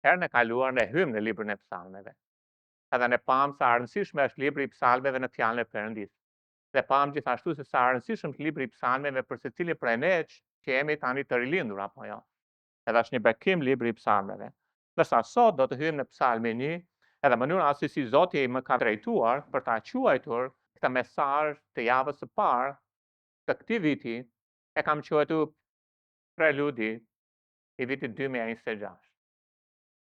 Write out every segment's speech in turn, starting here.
Herën e kaluar ne hym në librin e psalmeve. Edhe ne pam sa rëndësishme është libri i psalmeve në fjalën e Perëndisë. Dhe pam gjithashtu se sa rëndësishëm është libri i psalmeve për secilin prej nesh që jemi tani të rilindur apo jo. Edhe është një bekim libri i psalmeve. Ndërsa sot do të hyjmë në psalmin 1, edhe mënyra se si Zoti më ka drejtuar për ta quajtur këtë mesazh të javës së parë të këtij viti, e kam quajtur preludi i vitit 2026.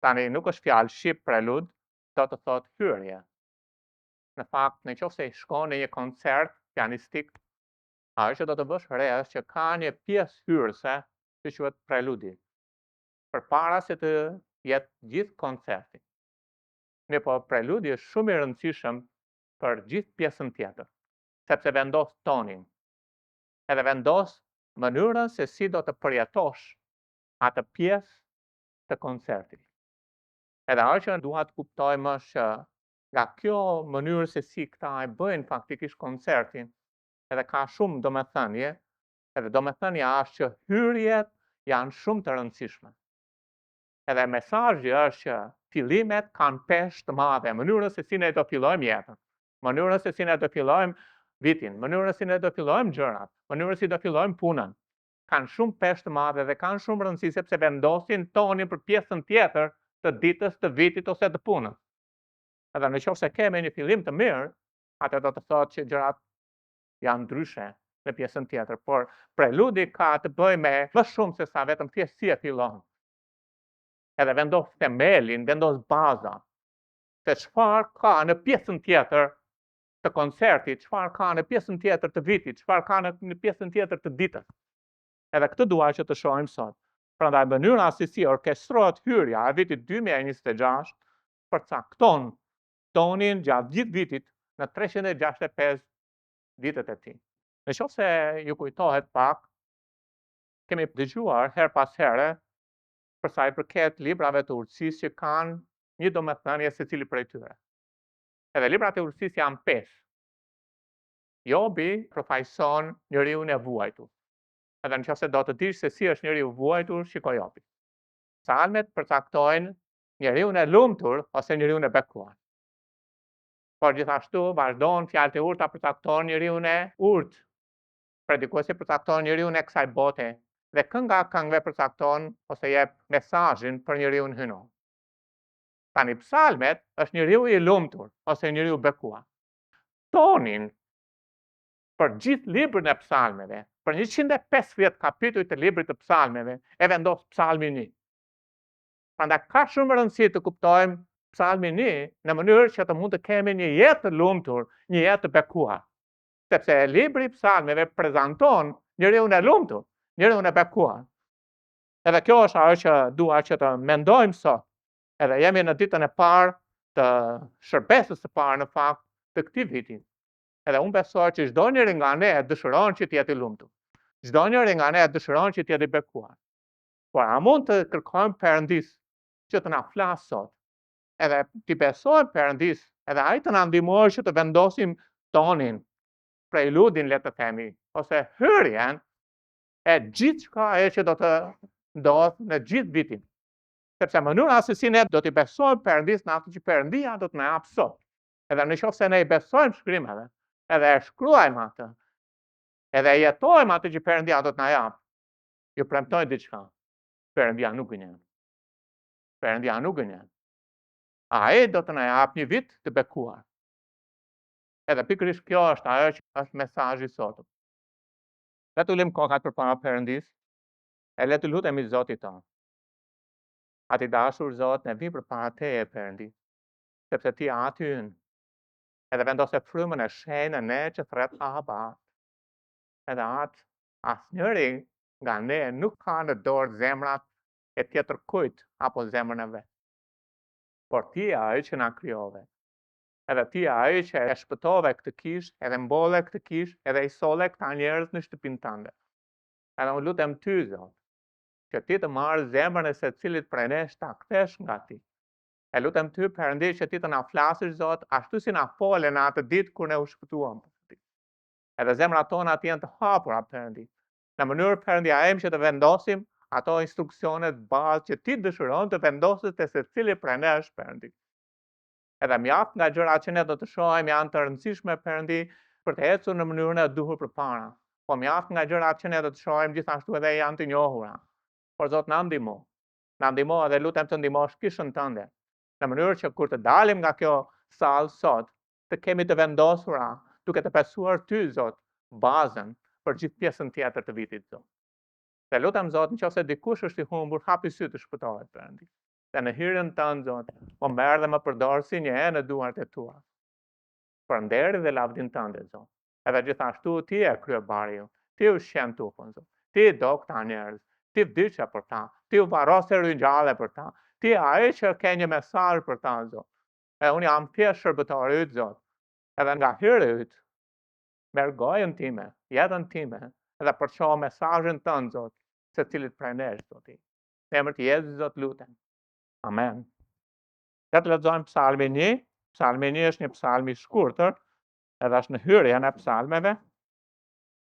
Tani nuk është fjalë shqip prelud, do të thotë hyrje. Në fakt, në qoftë se shkon në një koncert pianistik, ajo që do të bësh re është që ka një pjesë hyrëse që quhet preludi, përpara se të jetë gjithë koncerti. Mirë po, preludi është shumë i rëndësishëm për gjithë pjesën tjetër, sepse vendos tonin, edhe vendos mënyrën se si do të përjetosh atë pjesë të koncertit. Edhe ajo që dua të kuptojmë është nga kjo mënyrë se si këta e bëjnë faktikisht koncertin, edhe ka shumë domethënie, edhe domethënia është që hyrjet janë shumë të rëndësishme. Edhe mesazhi është që fillimet kanë peshë të madhe, mënyrën se si ne do fillojmë jetën, mënyrën se si ne do fillojmë vitin, mënyrën se si ne do fillojmë gjërat, mënyrën se si do fillojmë punën. Kanë shumë peshë të madhe dhe kanë shumë rëndësi sepse vendosin tonin për pjesën tjetër të ditës, të vitit ose të punës. Edhe në qoftë se kemi një fillim të mirë, atë do të thotë që gjërat janë ndryshe në pjesën tjetër, por preludi ka të bëjë me më shumë se sa vetëm thjesht si e fillon. Edhe vendos themelin, vendos baza, se çfarë ka në pjesën tjetër të koncertit, çfarë ka në pjesën tjetër të vitit, çfarë ka në pjesën tjetër të ditës. Edhe këtë dua që të shohim sot. Prandaj mënyra se si orkestrohet hyrja e vitit 2026 përcakton tonin gjatë gjithë vitit në 365 ditët e tij. Në qoftë se ju kujtohet pak, kemi dëgjuar her pas here për sa i përket librave të urtësisë që kanë një domethënie secili prej tyre. Edhe librat e urtësisë janë 5. Jobi përfaqëson njeriu e vuajtur. Edhe në qoftë se do të dish se si është njeriu vuajtur, shiko Jobi. Psalmet përcaktojnë njeriu e lumtur ose njeriu e bekuar. Por gjithashtu vazhdon fjalët e urta përcaktojnë njeriu e urtë. Predikuesi përcakton njeriu e kësaj bote dhe kënga këngëve përcakton ose jep mesazhin për njeriu hynon. Tani psalmet është njeriu i lumtur ose njeriu bekuar. Tonin për gjithë librin e psalmeve, për 150 kapituj të librit të psalmeve, e vendos psalmin 1. Prandaj ka shumë rëndësi të kuptojmë psalmin 1 në mënyrë që të mund të kemi një jetë të lumtur, një jetë të bekuar. Sepse libri i psalmeve prezanton njeriu e lumtur, njeriu e bekuar. Edhe kjo është ajo që dua që të mendojmë sot. Edhe jemi në ditën e parë të shërbesës së parë në fakt të këtij viti. Edhe unë besoj që çdo njeri nga ne dëshiron që të jetë i lumtur. Çdo njeri nga ne dëshiron që të jetë i bekuar. Por a mund të kërkojmë Perëndis që të na flasë sot? Edhe të besojmë Perëndis, edhe ai të na ndihmojë që të vendosim tonin, preludin le të themi, ose hyrjen e gjithçka që do të ndodhë në gjithë vitin. Sepse mënyra se si ne do t'i besojmë Perëndis në atë që Perëndia do të na japë sot. Edhe në qoftë se ne i besojmë shkrimeve, edhe e shkruajmë atë, edhe e jetojmë atë që Perëndia do të na japë, ju premtoj diçka. Perëndia nuk gënjen. Perëndia nuk gënjen. Ai do të na japë një vit të bekuar. Edhe pikërisht kjo është ajo që është mesazhi i sotëm. Le të ulëm kokat përpara Perëndis, e le të lutemi Zotit tonë. Ati dashur Zot, ne vim përpara Teje Perëndis, sepse Ti aty ynë. Edhe vendose frymën e shenjtë në ne që thret Aba. Edhe atë asnjëri nga ne nuk ka në dorë zemrat e tjetër kujt apo zemrën e vet. Por Ti je ai që na krijove. Edhe Ti je ai që e shpëtove këtë kishë, edhe mbolle këtë kishë, edhe i solle këta njerëz në shtëpinë tënde. Edhe unë lutem Ty, Zot, që Ti të marrë zemrën e secilit prej nesh ta kthesh nga Ti. E lutem Ty, Perëndis, që Ti të na flasësh, Zot, ashtu si na fole në atë ditë kur ne u shpëtuam. Edhe zemrat tona të jenë të hapura, Perëndis. Në mënyrë, Perëndia, që të vendosim ato instruksionet bazë që ti dëshiron të vendoset të se cili prej nesh Perëndi. Edhe mjaft nga gjërat që ne do të shohim janë të rëndësishme Perëndi për të ecur në mënyrën e duhur përpara. Po mjaft nga gjërat që ne do të shohim gjithashtu edhe janë të njohura. Por Zot na ndihmo. Na ndihmo dhe lutem të ndihmosh kishën tënde. Në mënyrë që kur të dalim nga kjo sallë sot, të kemi të vendosura, duke të besuar ty Zot, bazën për gjithë pjesën tjetër të vitit Zot. Dhe lutem Zot, nëse dikush është i humbur, hapi sy të shpëtohet Perëndi. Dhe në hyrjen tënd Zot, më merr dhe më përdor si një enë në duart e tua. Për nderin dhe lavdin tënde Zot. Edhe gjithashtu ti je kryebari, ti ushqen tufën Zot. Ti do këta njerëz, ti vdiqe për ta, ti u varrose ringjallë për ta, ti ai që ke një mesazh për ta Zot. E unë jam thjesht shërbëtori yt Zot. Edhe nga hyrja yt, merr gojën time, jetën time, edhe përço mesazhin tënd Zot, secilit prej nesh Zoti. Në emër të Jezusit Zot lutem. Amen. Ja të lexojmë Psalmin 1. Psalmi 1 është një psalm i shkurtër, edhe është në hyrjen e psalmeve.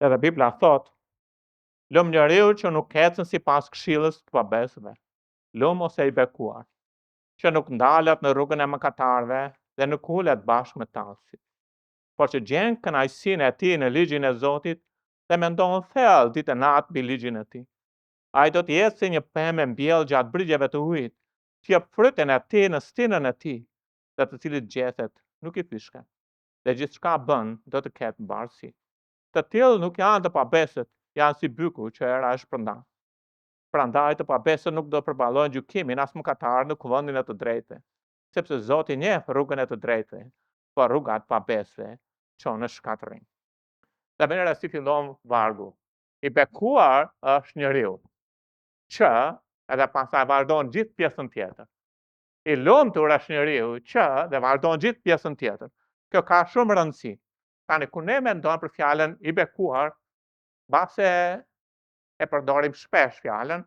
Edhe Bibla thot: "Lum njeriu që nuk ecën sipas këshillës të pabesëve, lum ose i bekuar, që nuk ndalet në rrugën e mëkatarëve dhe nuk ulet bashkë me tallësit, por që gjen kënaqësinë e tij në ligjin e Zotit dhe mendon thellë ditë e natë mbi ligjin e tij. Ai do të jetë si një pemë e mbjellë gjatë brigjeve të ujit, që jep frutën e tij në stinën e tij, dhe të cilit gjethet nuk i fishket, dhe gjithçka bën do të ketë mbarësi. Të tillë nuk janë të pabesët, janë si byku që era e shpërndan. Prandaj të pabesët nuk do të përballojnë gjykimin as mëkatarë në kuvendin e të drejtë, sepse Zoti njeh rrugën e të drejtë, por rrugat pabesëve çon në shkatërrim." Dhe merr si fillon vargu. I bekuar është njeriu që edhe pastaj vazhdon gjithë pjesën tjetër. I lumtur është njeriu që dhe vazhdon gjithë pjesën tjetër. Kjo ka shumë rëndësi. Tani kur ne mendojmë për fjalën i bekuar, mbase e përdorim shpesh fjalën,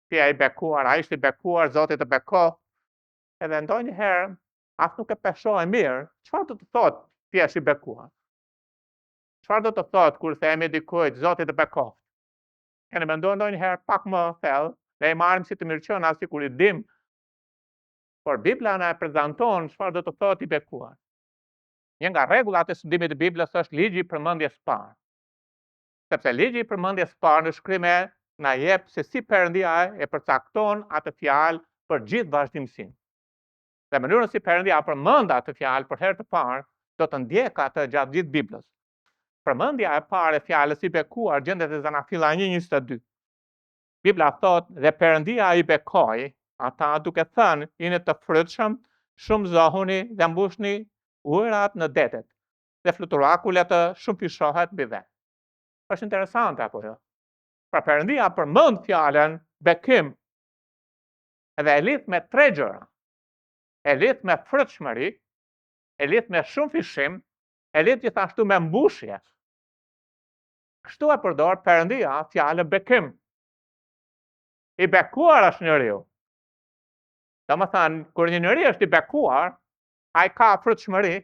ti ai bekuar, ai është i bekuar, Zoti të beko. Edhe ndonjëherë as nuk e peshojmë mirë, çfarë do të thotë ti je i bekuar? Çfarë do të thotë kur themi dikujt Zoti të bekoft? Keni menduar ndonjëherë pak më thellë, ne i marrim si të mirëqenia sikur i dim. Por Bibla na e prezanton çfarë do të thotë i bekuar. Një nga rregullat e studimit të Biblës është ligji i përmendjes parë. Sepse ligji i përmendjes parë në shkrime na jep se si Perëndia e përcakton atë fjalë për gjithë vazhdimsinë. Dhe mënyrën si Perëndia përmend atë fjalë për herë të parë, do të ndjek atë gjatë gjithë Biblës. Përmendja e parë e fjalës i bekuar gjendet e Zanafilla 1:22. Bibla thot: "Dhe Perëndia i bekoi ata duke thënë, jeni të frytshëm, shumë zohuni dhe mbushni ujërat në detet, dhe fluturaku le të shumëfishohet mbi vend." Është interesante apo jo? Pra Perëndia përmend fjalën bekim, edhe e lidh me tre gjëra. E lidh me frytshmëri, e lidh me shumëfishim, e lidh gjithashtu me mbushje. Kështu e përdor Perëndia fjalën bekim. I bekuar është njeriu. Domethënë, kur një njeri është i bekuar, ai ka frytshmëri,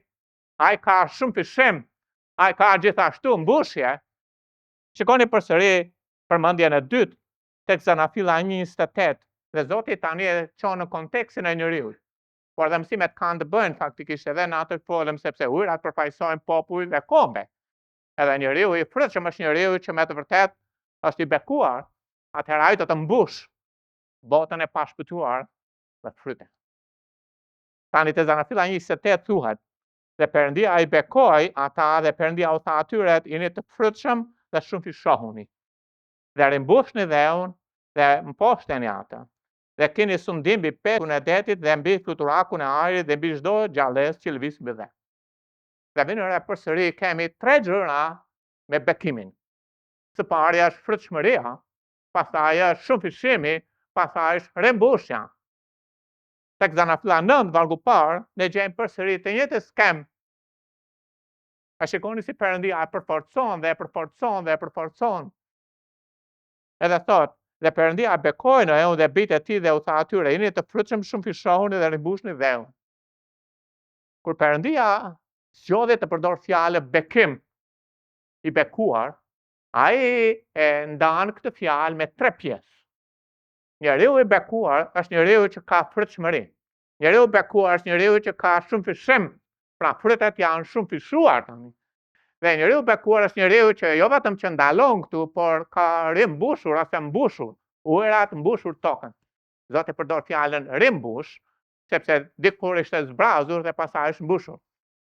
ai ka shumëfishim, ai ka gjithashtu mbushje. Shikoni përsëri përmendjen e dytë tek Zanafilla 1:28, dhe Zoti tani e çon në kontekstin e njeriu. Por dhe mësimet kanë të bëjnë faktikisht edhe në atë folëm, sepse ujërat përfaqësojnë popull dhe kombe. Edhe njeriu i frytshëm është njeriu që me të vërtetë është i bekuar, atëherë ai do të mbush botën e pashpëtuar me fryte. Tani te Zanafilla 1:28 thuhet: "Dhe Perëndia i bekoi ata dhe Perëndia u tha atyre, jeni të frytshëm dhe shumëfishohuni, dhe rimbushni dheun dhe mposhteni atë, dhe keni sundim mbi peshkun e detit dhe mbi fluturakun e ajrit dhe mbi çdo gjallësë që lëviz mbi dhe." Dhe vinëre përsëri kemi tre gjëra me bekimin. Së pari është frytshmëria, pastaj është shumëfishimi, pastaj është rimbushja. Tek Zanafilla 9 vargu parë ne gjejmë përsëri të njëjtën skem. A shikoni si Perëndia e përforcon dhe e përforcon dhe e përforcon. Edhe thot: "Dhe Perëndia bekoi Noeun dhe bijtë e tij dhe u tha atyre, jeni të frytshëm, shumëfishohuni dhe rimbushni dheun." Kur Perëndia zgjodhi të përdor fjalën bekim, i bekuar, ai e ndan këtë fjalë me tre pjesë. Njeriu I bekuar është njeriu që ka pritshmëri. Njeriu I bekuar është njeriu që ka shumë fishim, pra fritet janë shumë fishuar tani. Dhe njeriu I bekuar është njeriu që jo vetëm që ndalon këtu, por ka rimbushur ose mbushur, ujërat mbushur tokën. Zoti përdor fjalën rimbush, sepse dikur ishte zbrazur dhe pastaj është mbushur.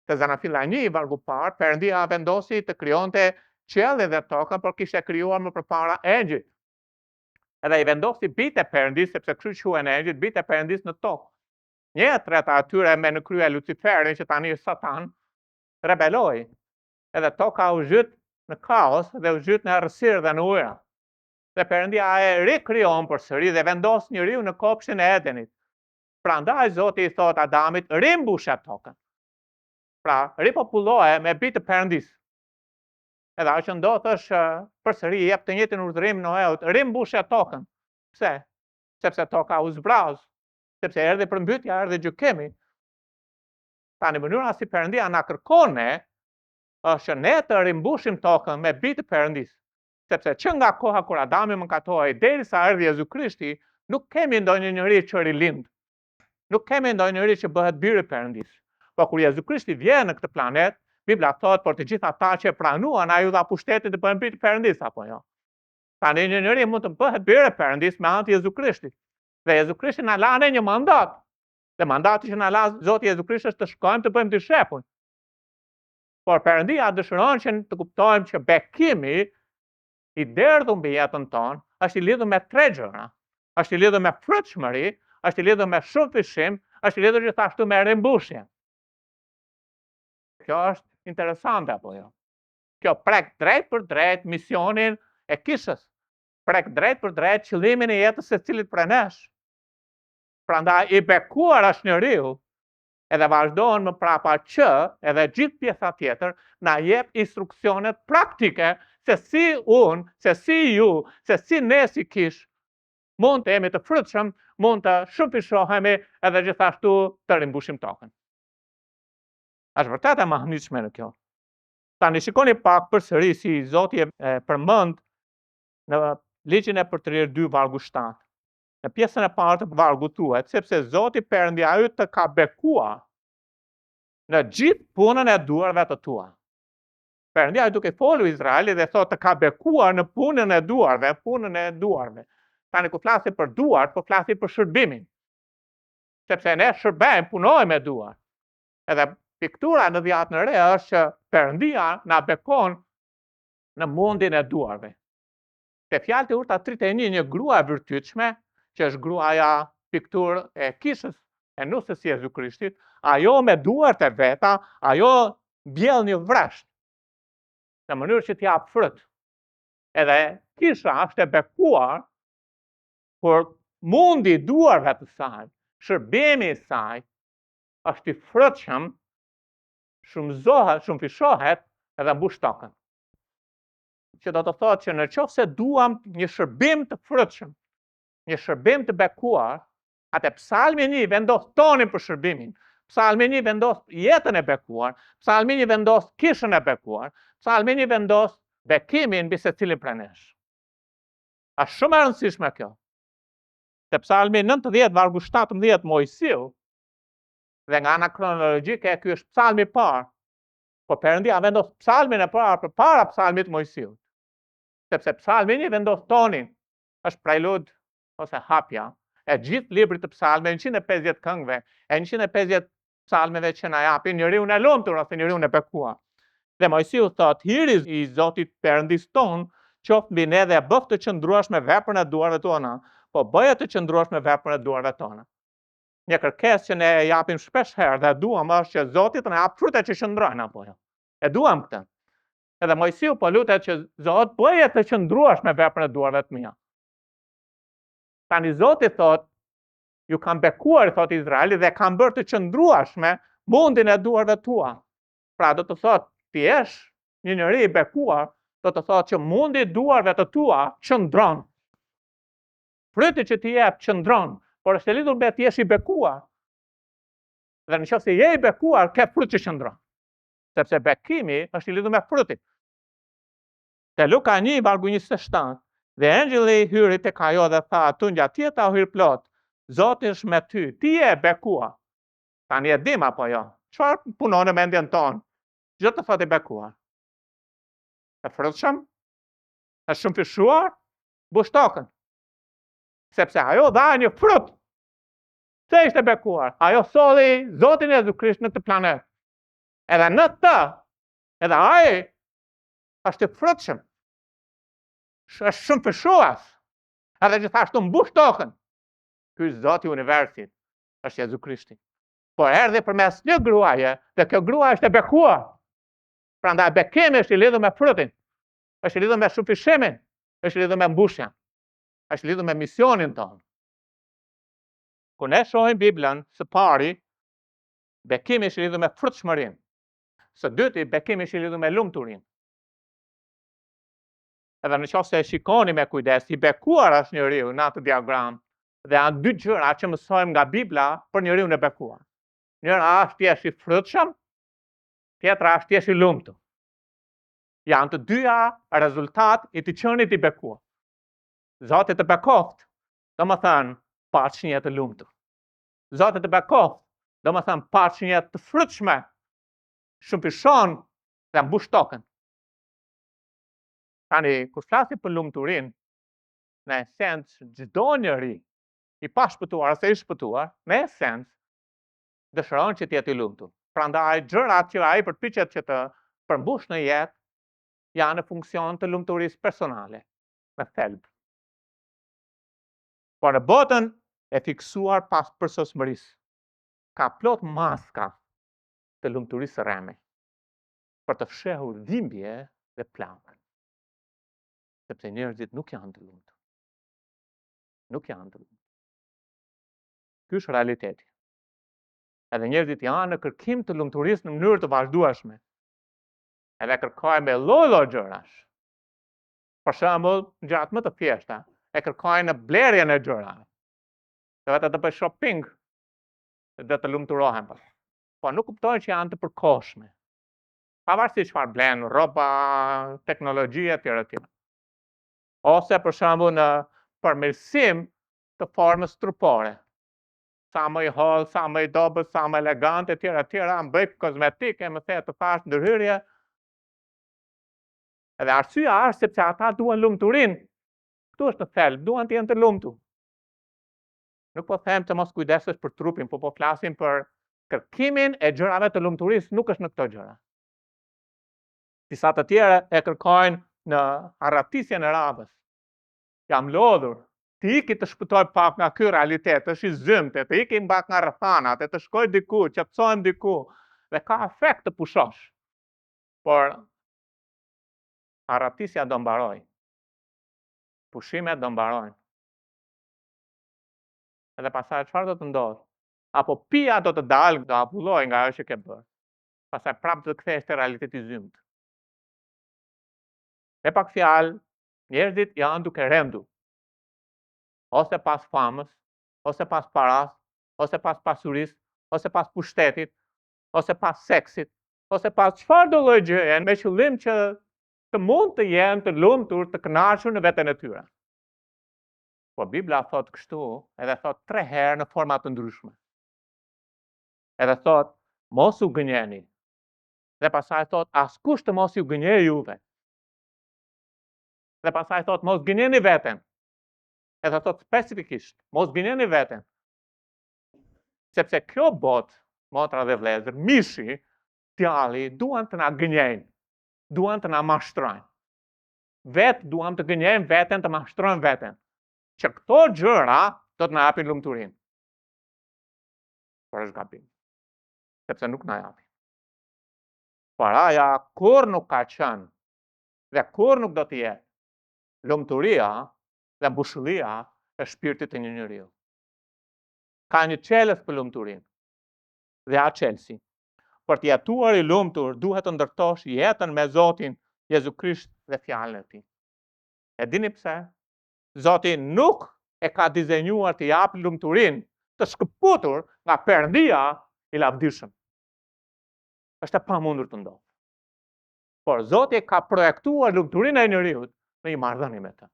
Te Zanafilla 1 vargu parë, Perëndia vendosi të krijonte qiellin dhe tokën, por kishte krijuar më përpara engjëjt. Edhe I vendosi bitë e Perëndisë, sepse kështu quhen engjëjt, bitë e Perëndisë në tokë. Një e treta atyre me në krye Luciferin, që tani është Satan, rebeloi. Edhe toka u zhyt në kaos dhe u zhyt në errësirë dhe në ujëra. Dhe Perëndia e rikrijon përsëri dhe vendos njeriu në kopshtin e Edenit. Prandaj Zoti I thot Adamit, rimbushë tokën. Pra, ripopulloje me bitë të Perëndisë. Edhe ajo që ndodh është përsëri I jep të njëjtin urdhërim Noeut, rimbushë tokën. Pse? Sepse toka u zbraz, sepse erdhi përmbytja, erdhi gjykimi. Tani mënyra si Perëndia na kërkon ne është ne të rimbushim tokën me bitë të Perëndisë. Sepse që nga koha kur Adami mëkatoi derisa erdhi Jezu Krishti, nuk kemi ndonjë njeri që rilind. Nuk kemi ndonjë njeri që bëhet biri Perëndisë. Po kur Jezu Krishti vjen në këtë planet, Bibla thot por të gjithë ata që pranuan ai u dha pushtetin të bëhen biri Perëndisë apo jo. Tani një njeri mund të bëhet biri Perëndisë me anë të Jezu Krishtit. Dhe Jezu Krishti na lanë një mandat. Dhe mandati që na la Zoti Jezu Krishti është të shkojmë të bëjmë dishepujt. Por Perëndia dëshiron që të kuptojmë që bekimi I derdhur mbi jetën tonë është I lidhur me tre gjëra. Është I lidhur me pritshmëri, është I lidhur me shumë fishim, është I lidhur gjithashtu me rimbushje. Kjo është interesante apo jo? Kjo prek drejt për drejt misionin e kishës. Prek drejt për drejt qëllimin e jetës së cilit prej nesh. Prandaj I bekuar është njeriu, edhe vazhdon më prapa që edhe gjithë pjesa tjetër na jep instruksionet praktike se si unë, se si ju, se si ne si kish mund të jemi të frytshëm, mund të shumëfishohemi edhe gjithashtu të rimbushim tokën. Është vërtet e mahnitshme në kjo. Tani shikoni pak përsëri si Zoti e përmend në ligjin e Përtërir 2 vargu 7. Në pjesën e parë të vargut thuhet, sepse Zoti Perëndia yt të ka bekuar në gjithë punën e duarve të tua. Perëndia duke folur Izraelit dhe thotë të ka bekuar në punën e duarve, Tani ku flasi për duart, po flasi për shërbimin. Sepse ne shërbejmë, punojmë me duar. Edhe piktura në Dhjetën e Re është që Perëndia na bekon në mundin e duarve. Te fjalët e urta 31, një grua e vërtetshme, që është gruaja pikturë e kishës e nusës së Jezu Krishtit, ajo me duart e veta, ajo bjell një vresht në mënyrë që t'jap fryt. Edhe kisha është e bekuar por mundi duarve të saj, shërbimi I saj është I frytshëm, shumëzohet, shumëfishohet edhe mbush tokën. Që do të thotë që në qoftë se duam një shërbim të frytshëm, një shërbim të bekuar, atë Psalmi 1 vendos tonin për shërbimin. Psalmi 1 vendos jetën e bekuar, Psalmi 1 vendos kishën e bekuar, Psalmi 1 vendos bekimin mbi secilin prej nesh. Është shumë e rëndësishme kjo. Te Psalmi 90 vargu 17 Mojsiu, dhe nga ana kronologjike ky është psalmi I parë, po Perëndia vendos psalmin e parë përpara psalmit Mojsiut. Sepse psalmi 1 vendos tonin, është prelud ose hapja e gjithë librit të psalmeve, 150 këngëve, e 150 psalmeve që na japin njeriu e lumtur ose njeriu e bekuar. Dhe Mojsiu thot, hiri I Zotit Perëndis ton, qoftë mbi ne dhe bëf të qëndruash me veprën e duarve tona, po bëje të qëndruash me veprën e duarve tona. Një kërkesë që ne japim shpesh herë dhe duam është që Zoti të na jap frutet që qëndrojnë apo jo. E duam këtë. Edhe Mojsiu po lutet që Zot bëje të qëndruash me veprën e duarve të mia. Tani Zoti thot, ju kam bekuar, thot Izraeli, dhe kam bërë të qëndruash me mundin e duarve tua. Pra do të thot, ti je një njeri I bekuar, do të thot që mundi I duarve të tua qëndron. Fryti që ti jep qëndron, por është e lidhur me ti je I bekuar. Dhe nëse je I bekuar, ke fryt që qëndron. Sepse bekimi është I lidhur me frytin. Te Luka 1 vargu 27, Dhe engjëlli hyri tek ajo dhe tha, "Tunja tjeta o hyr plot, Zoti është me ty, ti je e bekuar." Tani e dim apo jo? Çfarë punon në mendjen tonë? Gjë të thotë i bekuar. E frutshëm? Është shumë fishuar? Bush tokën. Sepse ajo dha një frut. Se ishte bekuar. Ajo solli Zotin Jezu Krisht në këtë planet. Edhe në të, edhe ai është i frutshëm. Është shumë fishuas. Edhe gjithashtu mbush tokën. Ky Zoti i universit është Jezu Krishti. Po erdhi përmes një gruaje, dhe kjo grua është e bekuar. Prandaj bekimi është i lidhur me frutin, është i lidhur me shufishimin, është i lidhur me mbushjen, është i lidhur me misionin tonë. Kur ne shohim Biblën, së pari, bekimi është i lidhur me frutshmërinë. Së dyti, bekimi është i lidhur me lumturinë. Edhe në qoftë se e shikoni me kujdes, i bekuar është njeriu në atë diagram, dhe janë dy gjëra që mësojmë nga Bibla për njeriun e bekuar. Njëra është ti je i frutshëm, tjetra është ti je i lumtur. Janë të dyja rezultat i të qenit i bekuar. Zoti të bekoft, domethënë paç një jetë të lumtur. Zoti të bekoft, domethënë paç një jetë të frutshme, shumëfishon dhe mbush tokën. Tani, kur flasim për lumturinë, në esencë çdo njeri i pashpëtuar ose i shpëtuar, në esencë dëshiron që të jetë i lumtur. Prandaj gjërat që ai përpiqet që të përmbush në jetë janë në funksion të lumturisë personale, me thelb. Por në botën e fiksuar pas përsosmërisë, ka plot maska të lumturisë rreme, për të fshehur dhimbje dhe plagë. Sepse njerëzit nuk janë të lumtur. Nuk janë të lumtur. Ky është realiteti. Edhe njerëzit janë në kërkim të lumturisë në mënyrë të vazhdueshme. Edhe kërkojnë me lloj-lloj gjërash. Për shembull, gjërat më të thjeshta, e kërkojnë në blerjen e gjërave. Se vetë të bëj shopping dhe të lumturohen. Po nuk kuptojnë që janë të përkohshme. Pavarësisht çfarë blen, rroba, teknologji etj. Ose për shembull në përmirësim të formës trupore. Sa më i holl, sa më i dobët, sa më elegant etj. Më bëj kozmetike, më the të thash ndërhyrje. Edhe arsyeja është sepse ata duan lumturinë. Ktu është në thelb, duan të jenë të lumtur. Nuk po them të mos kujdesesh për trupin, po flasim për kërkimin e gjërave të lumturisë, nuk është në këto gjëra. Disa të tjerë e kërkojnë në arratisjen e radhës. Jam lodhur, të iki të shpëtoj pak nga ky realitet, të shi zymte, të iki mbak nga rrethanat, të shkoj diku, qetësohem diku, dhe ka efekt të pushosh. Por arratisja do mbaroj. Pushimet do mbarojnë. Edhe pastaj çfarë do të ndodhë? Apo pia do të dalë, do apulloj nga ajo që ke bërë. Pastaj prapë do të kthehesh te realiteti i zymt. Me pak fjalë, njerëzit janë duke rendur. Ose pas famës, ose pas paras, ose pas pasurisë, ose pas pushtetit, ose pas seksit, ose pas çfarë do lloj gjëje, me qëllim që të mund të jenë të lumtur, të kënaqur në veten e tyre. Po Bibla thot kështu, edhe thot 3 herë në forma të ndryshme. Edhe thot, mos u gënjeni. Dhe pastaj thot, askush të mos ju gënjej juve. Dhe pastaj thot, mos gënjeni veten. Edhe thot specifikisht, mos gënjeni veten. Sepse kjo botë, motra dhe vëllezër, mishi, djali, duan të na gënjejnë, duan të na mashtrojnë. Vetë duan të gënjejnë veten, të mashtrojnë veten. Që këto gjëra do të na japin lumturinë. Por është gabim. Sepse nuk na japin. Paraja kur nuk ka qenë dhe kur nuk do të jetë. Lumturia dhe mbushëllia e shpirtit të një njeriu. Ka një çelës për lumturinë. Dhe a çelësi. Për të jetuar i lumtur, duhet të ndërtosh jetën me Zotin Jezu Krisht dhe fjalën e tij. E dini pse? Zoti nuk e ka dizenjuar të japë lumturinë të shkëputur nga Perëndia i lavdishëm. Është e pamundur të ndodhë. Por Zoti ka projektuar lumturinë e njeriu në një marrëdhënie me të.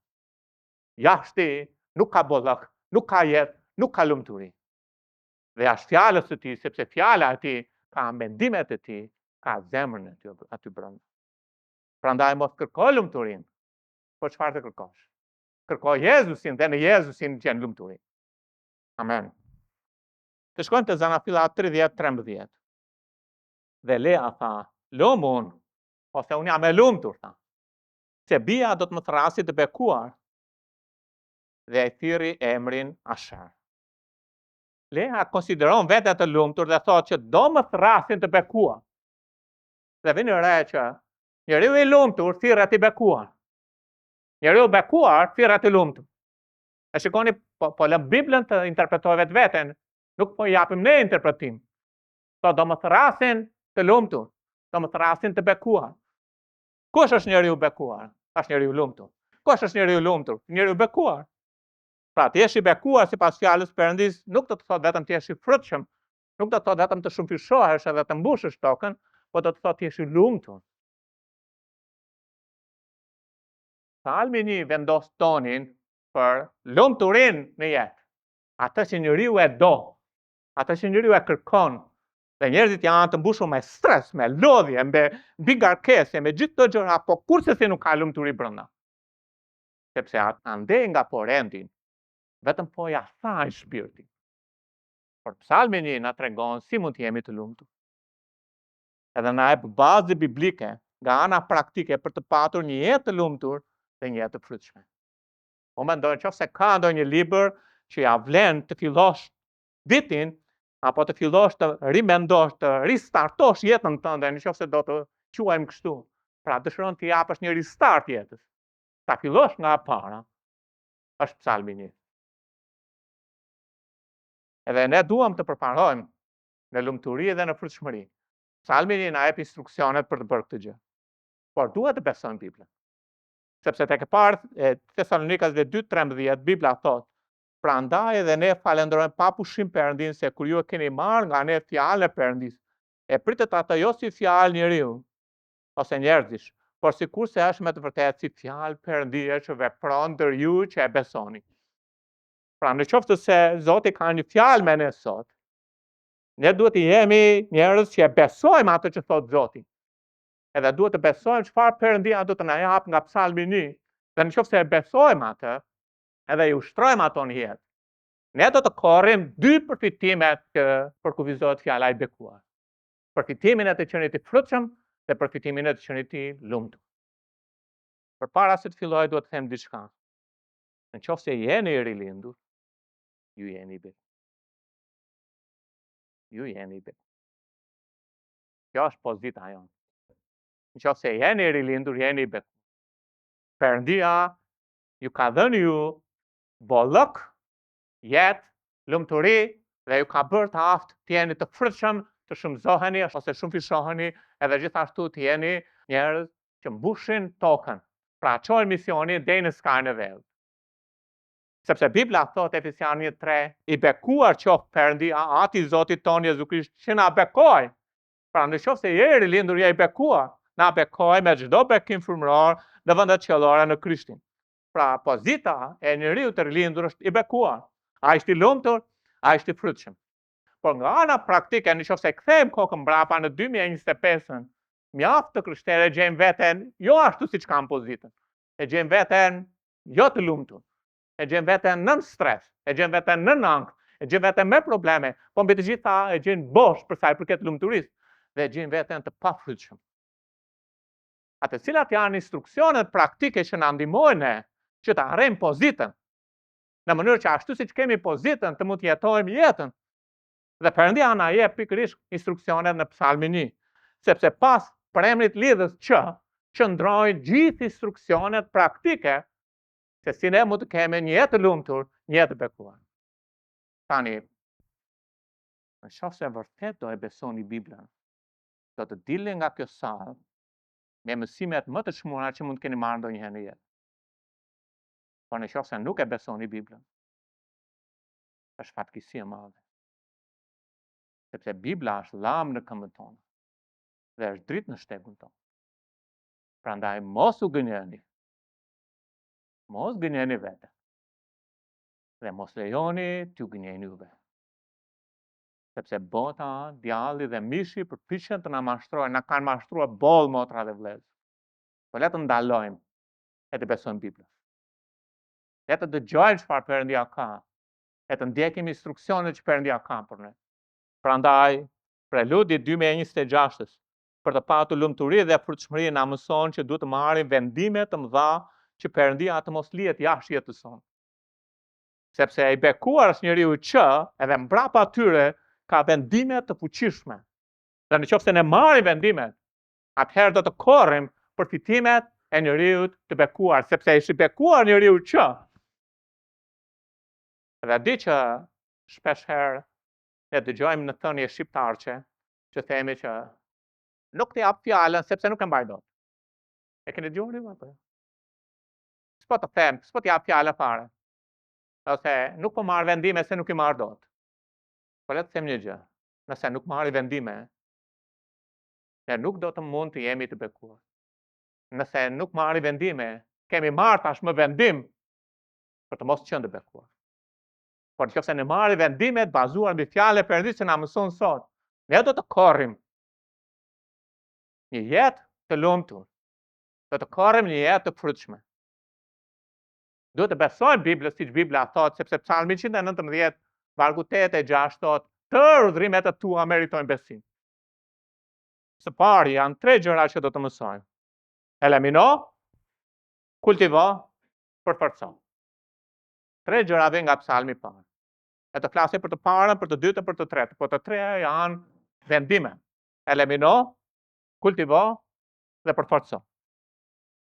jashti nuk ka bollëk, nuk ka jetë, nuk ka lumturi. Dhe jashtë fjalës së tij, sepse fjala e tij ka mendimet e tij, ka zemrën e tij aty brenda. Prandaj mos kërko lumturinë, po çfarë të kërkosh? Kërko Jezusin dhe në Jezusin gjen lumturi. Amen. Të shkojmë të Zanafilla 30:13. Dhe Lea tha, lumun, ose unë jam e lumtur, tha, se bia do të më thrasë të bekuar, dhe e thiri emrin Asher. Lea konsideron vetë të lumtur dhe thot që do më thrasin të bekuar. Dhe vini re që njeriu i lumtur thirret i bekuar. Njeriu i bekuar thirret i lumtur. E shikoni, po lëm Biblën të interpretoj vetveten, nuk po japim ne interpretim. Po do më thrasin të lumtur, do më thrasin të bekuar. Kush është njeriu i bekuar? Është njeriu i lumtur. Kush është njeriu i lumtur? Njeriu i bekuar. Pra, të jesh i bekuar sipas fjalës Perëndis nuk do të thotë vetëm të jesh i frutshëm, nuk do të thotë vetëm të shumëfishohesh edhe të mbushësh tokën, po do të thotë të jesh i lumtur. Salmi 1 vendos tonin për lumturinë në jetë. Atë që njeriu e do, atë që njeriu e kërkon. Dhe njerëzit janë të mbushur me stres, me lodhje, me bigarkese, me gjithë të gjëra, po kurse si nuk ka lumturi brenda. Sepse ande nga porendin, vetëm po ja thaj shpirtin. Por Psalmi 1 na tregon si mund të jemi të lumtur. Edhe na jep bazë biblike nga ana praktike për të patur një jetë të lumtur dhe një jetë të frutshme. Po mendoj nëse ka ndonjë libër që ja vlen të fillosh vitin, apo të fillosh të rimendosh, të ristartosh jetën tënde, nëse do të quajmë kështu. Pra dëshiron të japësh një ristart jetës. Ta fillosh nga e para, është Psalmi 1. Edhe ne duam të përparojmë në lumturi dhe në frutshmëri. Psalmi 1 na jep instruksionet për të bërë këtë gjë. Por duhet të besojmë Biblën. Sepse tek e parë Thessalonikas 2:13 Bibla thotë: prandaj edhe ne falenderojmë pa pushim Perëndin se kur ju e keni marrë nga ne fjalën e Perëndis, e pritet atë jo si fjalë njeriu ose njerëzish, por sikurse është me të vërtetë si fjalë Perëndie që vepron ndër ju që e besoni. Pra nëse se Zoti ka një fjalë me ne sot, ne duhet të jemi njerëz që e besojmë atë që thot Zoti. Edhe duhet të besojmë çfarë Perëndia do të na jap nga Psalmi 1. Dhe nëse e besojmë atë, edhe i ushtrojmë ato në jetë, ne do të korrim dy përfitimet për kufizohet fjala e bekuar. Përfitimin e të qenit të frutshëm dhe përfitimin e të qenit të lumtur. Përpara se të filloj duhet të them diçka. Nëse jeni i rilindur, ju jeni i bekur. Ju jeni i bekur. Kjo është pozita jonë. Nëse jeni i rilindur, jeni i bekur. Perëndia ju ka dhënë ju bollëk, jetë, lumturi dhe ju ka bërë të aftë të jeni të frutshëm, të shumëzoheni ose shumëfishoheni, edhe gjithashtu të jeni njerëz që mbushin tokën. Pra çojnë misionin deri në skajin e vet. Sepse Bibla thot Efesian 1:3, i bekuar qoftë Perëndia, ati i Zotit ton Jezu Krisht që na bekoj. Pra nëse je i rilindur, je i bekuar, na bekoj me çdo bekim frymëror në vendet qiellore në Krishtin. Pra pozita e njeriu të rilindur është i bekuar. Ai është i lumtur, ai është i frutshëm. Por nga ana praktike, nëse kthejmë kokën mbrapa në 2025-ën, mjaft të krishterë gjejmë veten jo ashtu siç kanë pozitën. E gjejmë veten jo të lumtur. E gjejmë veten nën stres, e gjejmë veten nën ankth, e gjejmë veten me probleme, po mbi të gjitha e gjejmë bosh për sa i përket lumturisë dhe e gjejmë veten të pafrytshëm. Atë cilat janë instruksionet praktike që na ndihmojnë ne që të arrijmë pozitën, në mënyrë që ashtu siç kemi pozitën të mund të jetojmë jetën. Dhe Perëndia na jep pikërisht instruksionet në Psalmin 1, sepse pas premrit lidhës që qëndrojnë gjithë instruksionet praktike se si ne mund të kemi një jetë të lumtur, një jetë të bekuar. Tani, nëse vërtet do e besoni Biblën, do të dilni nga kjo sallë me mësimet më të çmuara që mund të keni marrë ndonjëherë në jetë. Por nëse nuk e besoni Biblën, është fatkeqësi e madhe. Sepse Bibla është lam në këmbën tonë dhe është dritë në shtekun tonë. Prandaj mos u gënjeni. Mos gënjeni vete. dhe mos lejoni t'ju gënjejnë juve. Sepse bota, djalli dhe mishi përpiqen të na mashtrojnë, na kanë mashtruar boll motra dhe vëllezër. Po le të ndalojmë e të besojmë Biblën. Le të dëgjojmë çfarë Perëndia ka, e të ndjekim instruksionet që Perëndia ka për ne. Prandaj, preludi 2026 për të patur lumturi dhe frutshmëri na mëson që duhet të marrim vendime të mëdha që Perëndia të mos lihet jashtë jetës sonë. Sepse i bekuar është njeriu që edhe mbrapa atyre ka vendime të fuqishme. Dhe nëse ne marrim vendimet, atëherë do të korrim për fitimet e njeriu të bekuar, sepse është i bekuar njeriu që. Dhe di që shpesh herë ne dëgjojmë në thënie shqiptarçe që themi që nuk të jap fjalën sepse nuk e mbaj dot. E keni dëgjuar apo? S'po të them, s'po të jap fjalën fare. Ose nuk po marr vendime se nuk i marr dot. Po le të them një gjë. Nëse nuk marri vendime, ne nuk do të mund të jemi të bekuar. Nëse nuk marri vendime, kemi marrë tashmë vendim për të mos qenë të bekuar. Por nëse ne marri vendimet bazuar mbi fjalën e Perëndisë që na mëson sot, ne do të korrim një jetë të lumtur. Do të korrim një jetë të frutshme. Duhet të besojmë Biblën siç Bibla thot, sepse Psalmi 119, vargu 8 e 6 thot, të urdhrimet e tua meritojnë besim. Së pari janë 3 gjëra që do të mësojmë. Elimino, kultivo, përforco. 3 gjëra vjen nga Psalmi i parë. E të flasim për të parën, për të dytën, për të tretën, por të treja janë vendime. Elimino, kultivo dhe përforco.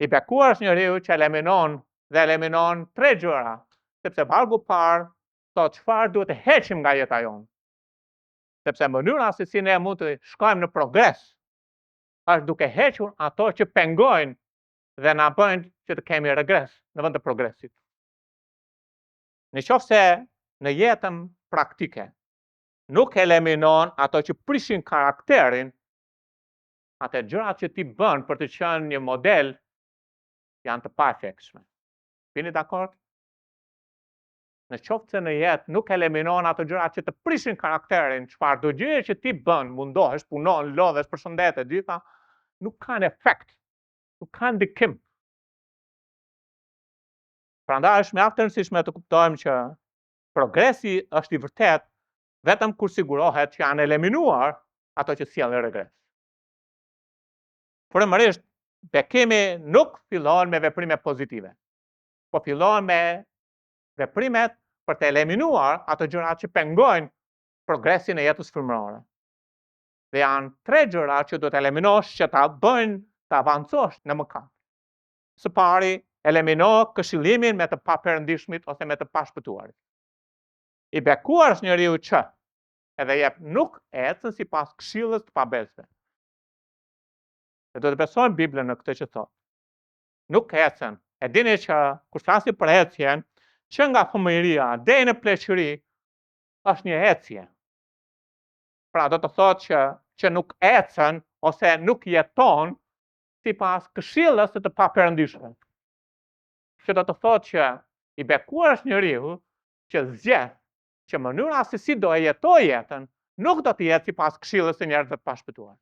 I bekuar është njeriu që eliminon 3 gjëra, sepse vargu i parë thot çfarë duhet të heqim nga jeta jonë. Sepse mënyra se si ne mund të shkojmë në progres është duke hequr ato që pengojnë dhe na bëjnë që të kemi regres në vend të progresit. Nëse në jetën praktike nuk eliminon ato që prishin karakterin, atë gjërat që ti bën për të qenë një model janë të paefektshme. Jeni dakord? Nëse në jetë nuk eliminon ato gjërat që të prishin karakterin, çfarë do gjë që ti bën, mundohesh, punon, lodhesh, përshëndetet, gjitha, nuk kanë efekt, nuk kanë ndikim. Prandaj është mjaft e rëndësishme të kuptojmë që progresi është i vërtet vetëm kur sigurohet që janë eliminuar ato që sjellin regres. Formërisht, bekimi nuk fillon me veprime pozitive, po fillon me veprimet për të eliminuar ato gjërat që pengojnë progresin e jetës frymërore. Dhe janë 3 gjëra që duhet eliminosh që ta bëjnë të avancosh në mëkat. Së pari, elimino këshillimin me të paperëndishmit ose me të pashpëtuarit. I bekuar është njeriu që edhe jep nuk ecën sipas këshillës të pabesëve. Dhe do të besojmë Biblën në këtë që thot. Nuk ecën. E dini që kur flasim për ecjen, që nga fëmijëria deri në pleqëri është një ecje. Pra do të thotë që nuk ecën ose nuk jeton sipas këshillës së të paperëndishme. Që do të thotë që i bekuar është njeriu që zgjedh që mënyra se si do e jetojë jetën nuk do të jetë sipas këshillës së njerëzve të pashpëtuar.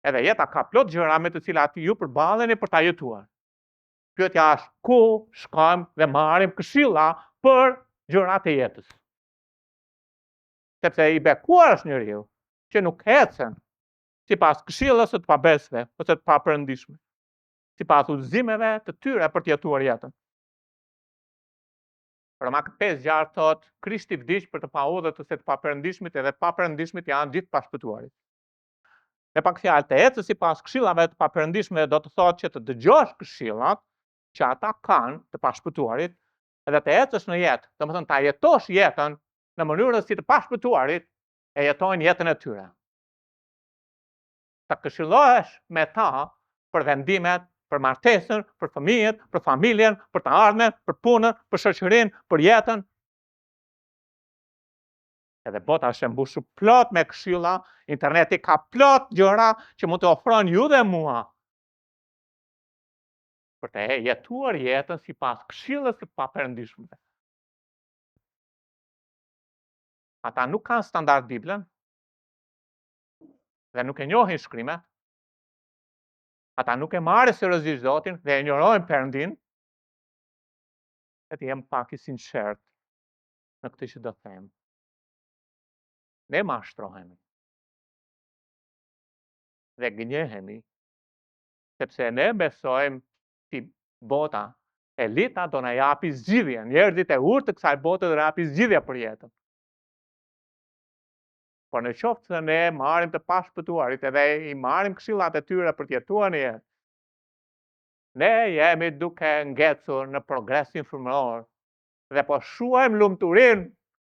Edhe jeta ka plot gjëra me të cilat ju përballeni për ta jetuar. Pyetja është ku shkojmë dhe marrim këshilla për gjërat e jetës. Sepse i bekuar është njeriu që nuk ecën sipas këshillës së të pabesëve ose të paperëndishme, sipas udhëzimeve të tyre për të jetuar jetën. Roma 5:6 thot, Krishti vdiq për të paudhët ose të paperëndishmit, edhe të paperëndishmit janë gjithë pashpëtuarit. Me pak fjalë, të ecësh sipas këshillave të paperëndishme do të thotë që të dëgjosh këshillat që ata kanë të pashpëtuarit, edhe të ecësh në jetë, domethënë ta jetosh jetën në mënyrën si të pashpëtuarit e jetojnë jetën e tyre. Ta këshillohesh me ta për vendimet, për martesën, për fëmijët, për familjen, për të ardhmen, për punën, për shoqërinë, për jetën. Edhe bota është e mbushur plot me këshilla, interneti ka plot gjëra që mund të ofrojnë ju dhe mua për të jetuar jetën sipas këshillës së paperëndishme. ata nuk kanë standard Biblën, dhe nuk e njohin shkrimet, ata nuk e marrin seriozisht Zotin dhe e injorojnë Perëndin, të jem pak I sinqert në këtë që do të them. Ne mashtrohemi dhe gënjehemi, sepse ne besojmë si bota, elita do na japi zgjidhje, njerëzit e urtë të kësaj bote do na japi zgjidhje për jetën. Por në qoftë se ne marrim të pashpëtuarit edhe I marrim këshillat e tyre për të jetuar në jetë, ne jemi duke ngecur në progresin frymëror dhe po shuajmë lumturinë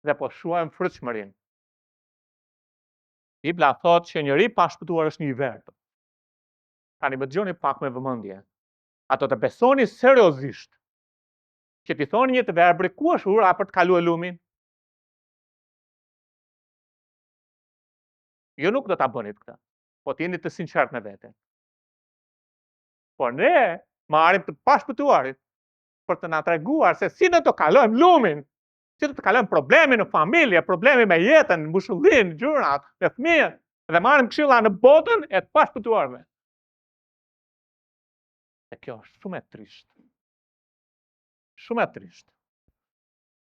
dhe po shuajmë frutshmërinë. Bibla thotë që njëri pashpëtuar është një I verë. Tani më dëgjoni pak me vëmendje. Ato të besoni seriozisht që t'i thoni një të verbri ku është ura për të kaluar lumin? Jo nuk do ta bënit këtë, po t'jeni të sinqert me veten. Por ne marrim të pashpëtuarit për të na treguar se si ne do kalojmë lumin, si do të kalojmë probleme në familje, probleme me jetën, mbushullin, gjërat, me fëmijët, dhe marrim këshilla në botën e të pashpëtuarve. E kjo është shumë e trisht. Shumë e trisht.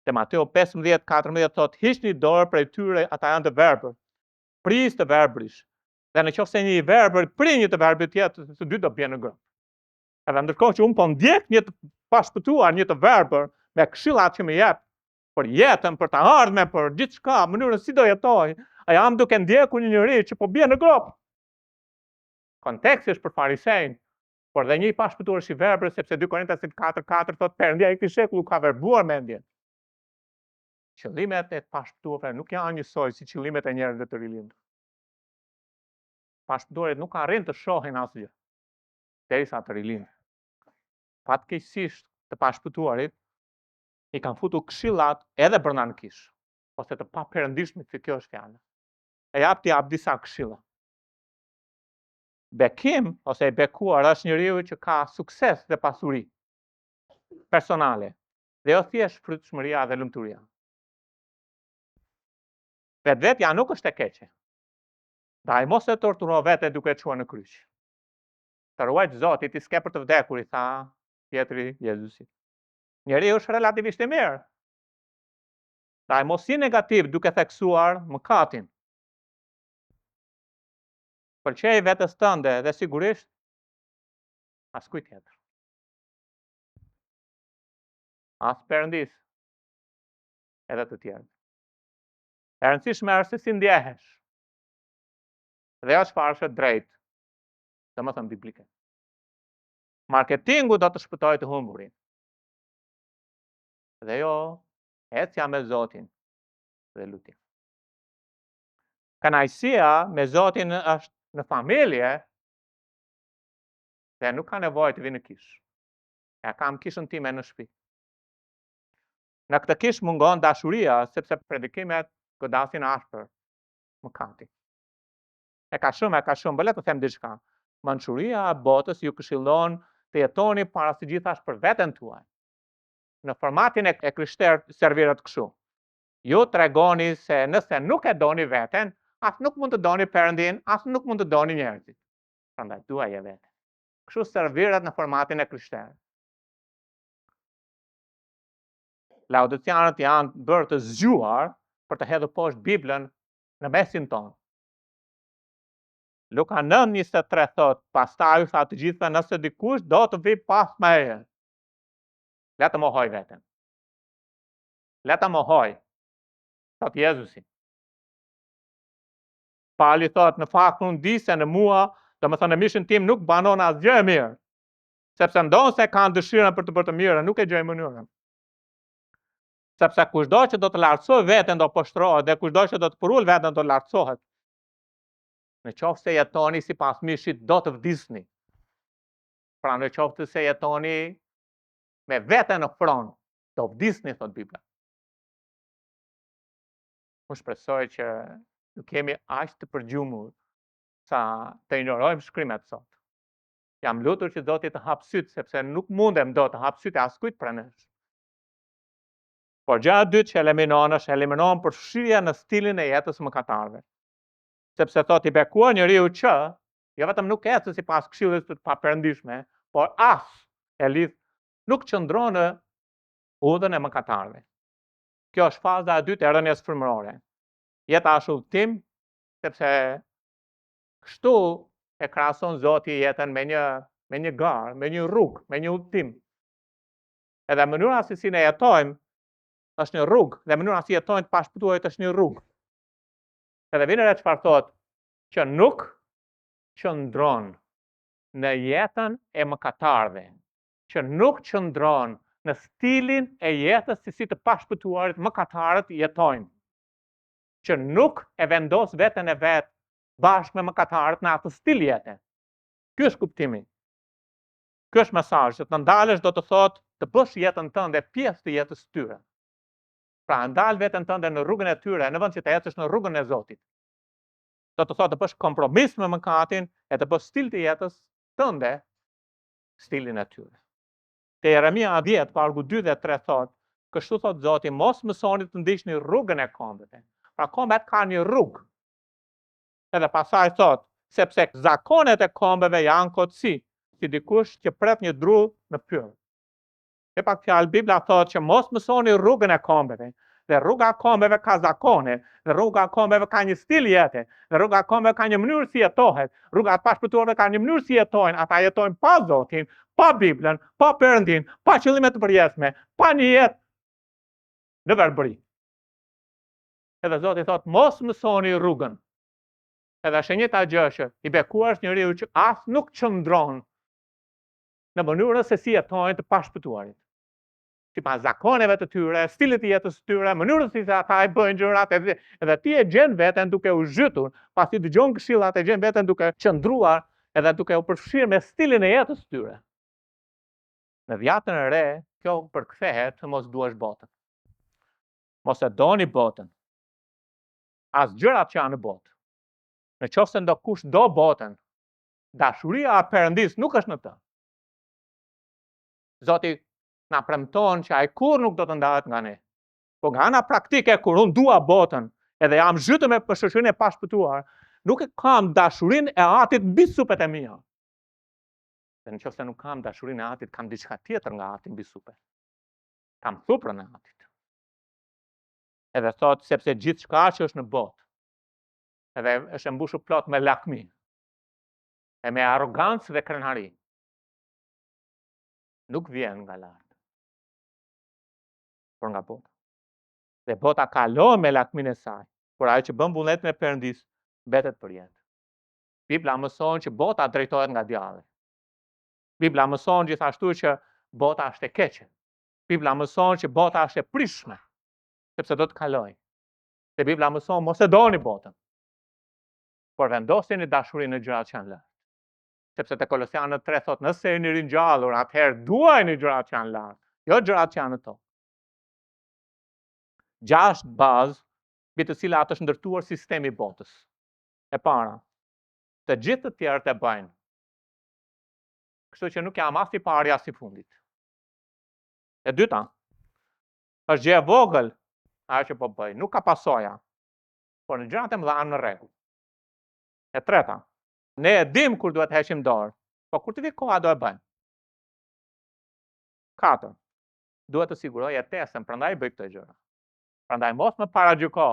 Te Mateo 15:14 thotë, hiqni dorë prej tyre, ata janë të verbër. Pris të verbrish. Dhe në qoftë se një I verbër prin një të verbrit tjetër, të dy do bien në grop. Edhe ndërkohë që unë po ndjek një të pashpëtuar, një të verbër, me këshillat që më jep për jetën, për të ardhmen, për gjithçka, mënyrën si do jetoj, a jam duke ndjekur një njerëz që po bien në grop. Konteksti është për farisejnë, por dhe një I pashpëtuar është I verbër, sepse 2 Korintas 4:4 thotë Perëndia I këtij shekulli ka verbuar mendjen. Qëllimet e të pashpëtuarve nuk janë njësoj si qëllimet e njerëzve të rilindur. Pashpëtuarit nuk arrin të shohin asgjë derisa të rilindin. Fatkeqësisht të pashpëtuarit I kanë futur këshillat edhe brenda në kish, ose të paperëndishmit, se kjo është fjala. E jap disa këshilla. Bekim ose I bekuar është njeriu që ka sukses dhe pasuri personale, dhe jo thjesht frutshmëria dhe lumturia. Vetvetja nuk është e keqe. Ndaj mos e torturo veten duke e çuar në kryq. Të ruajt Zotit I s'ke për të vdekur, I tha Pjetri Jezusit. Njeriu është relativisht I mirë. Ndaj mos I negativ duke theksuar mëkatin. Pëlqej vetes tënde dhe sigurisht askujt tjetër. As Perëndis, edhe të tjerë. E rëndësishme është se si ndjehesh. Dhe jo çfarë është drejt, domethënë biblike. Marketingu do të shpëtojë të humburin. Dhe jo, ecja me Zotin dhe lutje. Kënaqësia me Zotin është në familje dhe nuk ka nevojë të vi në kish. Ja kam kishën time në shtëpi. Në këtë kish mungon dashuria, sepse predikimet godasin ashpër mëkatin. E ka shumë, po le të them diçka. Mençuria e botës ju këshillon të jetoni para së gjithash për veten tuaj. Në formatin e krishterë servirat kështu. Ju tregoni se nëse nuk e doni veten, as nuk mund të doni Perëndin, as nuk mund të doni njerëzit. Prandaj duaje veten. Kështu servirat në formatin e krishterë. Laudicianët janë bërë të zgjuar për të hedhur poshtë Biblën në mesin tonë. Luka 9:23 thot, pastaj u tha të gjithëve, nëse dikush do të vi pas meje, le të mohoj veten. Le të mohoj, thot Jezusi. Pali thot, në fakt unë di se në mua, domethënë në mishin tim nuk banon asgjë e mirë, sepse ndonse kanë dëshirën për të bërë të mirën, nuk e gjej mënyrën. Sepse kushdo që do të lartësoj veten do poshtrohet, dhe kushdo që do të përul veten do lartësohet. Në qoftë se jetoni sipas mishit do të vdisni. Pra në qoftë se jetoni me veten në front, do vdisni, thot Bibla. Unë shpresoj që nuk kemi aq të përgjumur sa të ignorojmë shkrimet sot. Jam lutur që Zoti të hap syt, sepse nuk mundem do të hap syt e askujt prej nesh. Por gjëja e dytë që eliminon është eliminon përfshirja në stilin e jetës mëkatarëve. Sepse thot I bekuar njeriu që jo vetëm nuk ecë sipas këshillit të paperëndishme, por as e lidh nuk qëndron në udhën e mëkatarëve. Kjo është faza e dytë e rënies frymërore. Jeta është udhtim, sepse kështu e krahason Zoti jetën me një garë, me një rrugë, me një udhtim. Edhe mënyra se si ne jetojmë është një rrugë, dhe mënyra si jetojnë të pashpëtuarit është një rrugë. Edhe vjen re çfarë thotë, që nuk qëndron në jetën e mëkatarëve, që nuk qëndron në stilin e jetës si të pashpëtuarit mëkatarët jetojnë, që nuk e vendos veten e vet bashkë me mëkatarët në atë stil jete. Ky është kuptimi. Ky është mesazhi, që të ndalesh do të thotë të bësh jetën tënde pjesë të jetës së tyre. Pra ndal veten tënde në rrugën e tyre, në vend që të ecësh në rrugën e Zotit. Do të thotë të bësh kompromis me mëkatin e të bësh stil të jetës tënde stilin e tyre. Te Jeremia 10, vargu 2 dhe 3 thotë, kështu thotë Zoti, mos mësoni të ndiqni rrugën e kombëve. Pra kombet ka një rrugë. Edhe pasaj thotë, sepse zakonet e kombëve janë kotësi, si dikush që pret një dru në pyll. E pak fjalë Bibla thotë që mos mësoni rrugën e kombëve. Dhe rruga e kombëve ka zakone, dhe rruga e kombëve ka një stil jete, dhe rruga e kombëve ka një mënyrë si jetohet, rruga e pashpëtuarve ka një mënyrë si jetojnë, ata jetojnë pa Zotin, pa Biblën, pa Perëndin, pa qëllime të përjetshme, pa një jetë në verbëri. Edhe Zoti thotë mos mësoni rrugën. Edhe është e njëjta gjë që I bekuar është njeriu që as nuk qëndron në mënyrën se si jetojnë të pashpëtuarit. Sipas zakoneve të tyre, stilit të jetës të tyre, mënyrës si ata I bëjnë gjërat, edhe ti e gjen veten duke u zhytur, pasi dëgjon këshillat, e gjen veten duke qëndruar edhe duke u përfshirë me stilin e jetës të tyre. Në vjatën e re, kjo përkthehet të mos duash botën. Mos e doni botën. As gjërat që janë në botë. Në qoftë se ndokush do botën, dashuria e Perëndis nuk është në të. Zoti na premton që ai kur nuk do të ndahet nga ne. Po nga ana praktike, kur unë dua botën, edhe jam zhytur me shoqërinë e pashpëtuar, nuk e kam dashurinë e Atit mbi supet e mia. Dhe nëse nuk kam dashurinë e Atit, kam diçka tjetër nga Ati mbi supet. Kam thuprën e Atit. Edhe thot sepse gjithçka që është në botë, edhe është e mbushur plot me lakmi, e me arrogancë dhe krenari, nuk vjen nga lart, por nga bota. Dhe bota kalon me lakmin e saj, por ajo që bën vullnet me Perëndis mbetet për jetë. Bibla mëson që bota drejtohet nga djalli. Bibla mëson gjithashtu që bota është e keqe. Bibla mëson që bota është e prishme, sepse do të kalojë. Dhe Bibla mëson mos e doni botën, por vendosini dashurinë në gjërat që janë lart. Sepse te Kolosianët 3 thot, nëse jeni ringjallur, atëherë duajini gjërat që janë lart, jo gjërat që janë në tokë. 6 bazë mbi të cilat është ndërtuar sistemi I botës. E para, të gjithë të tjerët e bëjnë. Kështu që nuk jam as I pari as I fundit. E dyta, është gjë e vogël ajo që po bëj, nuk ka pasoja, por në gjërat e mëdha në rregull. E treta, ne e dim kur duhet heqim dorë, po kur të vi koha do e bëjmë. 4, duhet të siguroj jetesën, prandaj bëj këto gjëra. Prandaj mos më paragjyko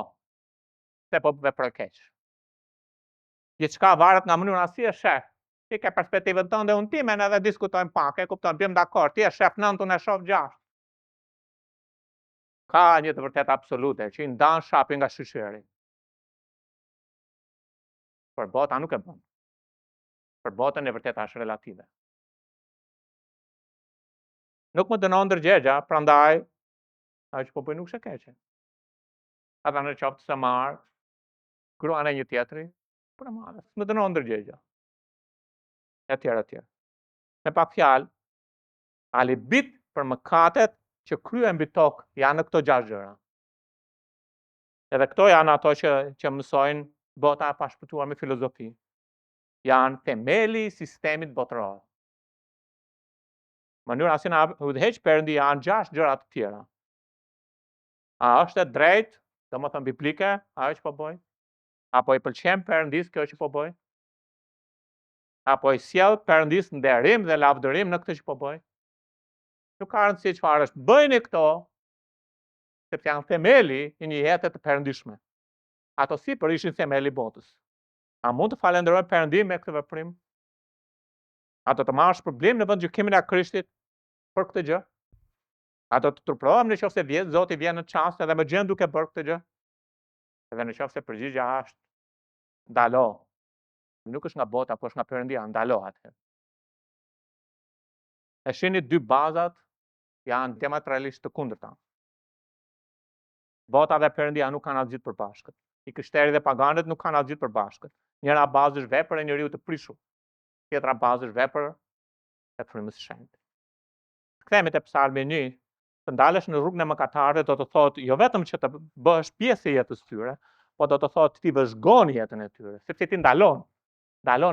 se po veproj keq. Gjithçka varet nga mënyra si e sheh. Ti ke perspektivën tënde, unë timen, edhe diskutojmë pak, e kupton, bëjmë dakord, ti e shef 9, unë e shoh 6. Ka një të vërtet absolute që I ndan shapi nga shëshëri. Por bota nuk e bën. Për botën e vërtet është relative. Nuk më dënon ndërgjegja, prandaj ajo që po bëj nuk është e keqe. Ata në qoftë se marr gruan e një tjetri, për marrë, më dënon ndërgjegja. E tjera. Me pak fjalë, alibit për mëkatet që kryen mbi tokë janë në këto 6 gjëra. Edhe këto janë ato që mësojnë bota e pashpëtuar me filozofi. Janë themeli I sistemit botëror. Mënyra si na udhëheq Perëndi janë 6 gjëra të tjera. A është e drejtë, domethënë biblike, ajo që po bëj? Apo i pëlqen Perëndis kjo që po bëj? Apo i sjell Perëndis nderim dhe lavdërim në këtë që po bëj? Nuk ka rëndësi çfarë është. Bëjni këto, sepse janë themeli i një jete të perëndishme. Ato sipër ishin themeli i botës. A mund të falenderoj Perëndin me këtë veprim? A do të marrësh problem në vend gjykimin e Krishtit për këtë gjë? A do të turprohem nëse Zoti vjen në çast edhe më gjen duke bërë këtë gjë? Edhe nëse përgjigjja është ndalo. Nuk është nga bota, po është nga Perëndia, ndalo atë. E shihni dy bazat janë diametralisht të kundërta. Bota dhe Perëndia nuk kanë asgjë të përbashkët. I krishterët dhe paganët nuk kanë asgjë të përbashkët. Njëra bazë është vepra e njeriu të prishur. Tjetra bazë është vepër e frymës së Shenjtë. Kthehemi te Psalmi 1, të ndalesh në rrugën e mëkatarëve do të thotë jo vetëm që të bëhesh pjesë e jetës tyre, po do të thotë ti vëzhgon jetën e tyre, sepse ti ndalon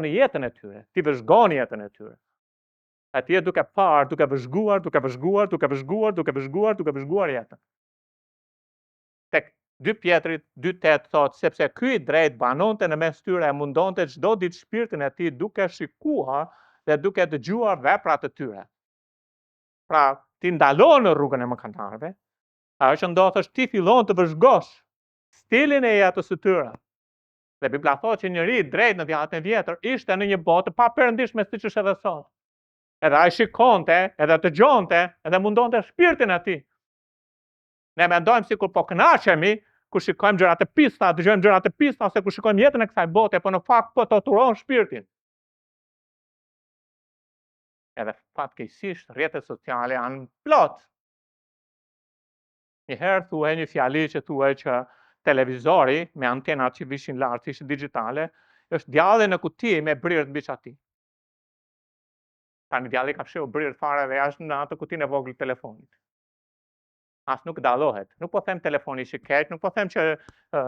jetën e tyre, ti vëzhgon jetën e tyre. Atje duke parë, duke vëzhguar jetën. Tek 2 Pjetrit 2:8 thotë, sepse ky i drejt banonte në mes tyre e mundonte çdo ditë shpirtin e tij duke shikuar dhe duke dëgjuar veprat e tyre. Pra, ti ndalon në rrugën e mëkatarëve, ajo që ndodh është ti fillon të vëzhgosh stilin e jetës së tyre. Dhe Bibla thotë që njëri i drejt në vjetën e vjetër ishte në një botë pa perëndishme siç është edhe sot. Edhe ai shikonte, edhe dëgjonte, edhe mundonte shpirtin e tij. Ne mendojmë sikur po kënaqemi kur shikojmë gjërat e pista, dëgjojmë gjërat e pista ose kur shikojmë jetën e kësaj bote, po në fakt po torturon shpirtin. Edhe fatkeqësisht rrjetet sociale janë plot. Njëherë thuaj një fjali që thuaj që televizori me antenat që vishin lart, ishin digjitale, është djalli në kuti me brirët mbi çati. Tani djalli ka fshehur brirët fare dhe jashtë në atë kutinë e vogël telefonit. As nuk dallohet. Nuk po them telefoni që keq, nuk po them që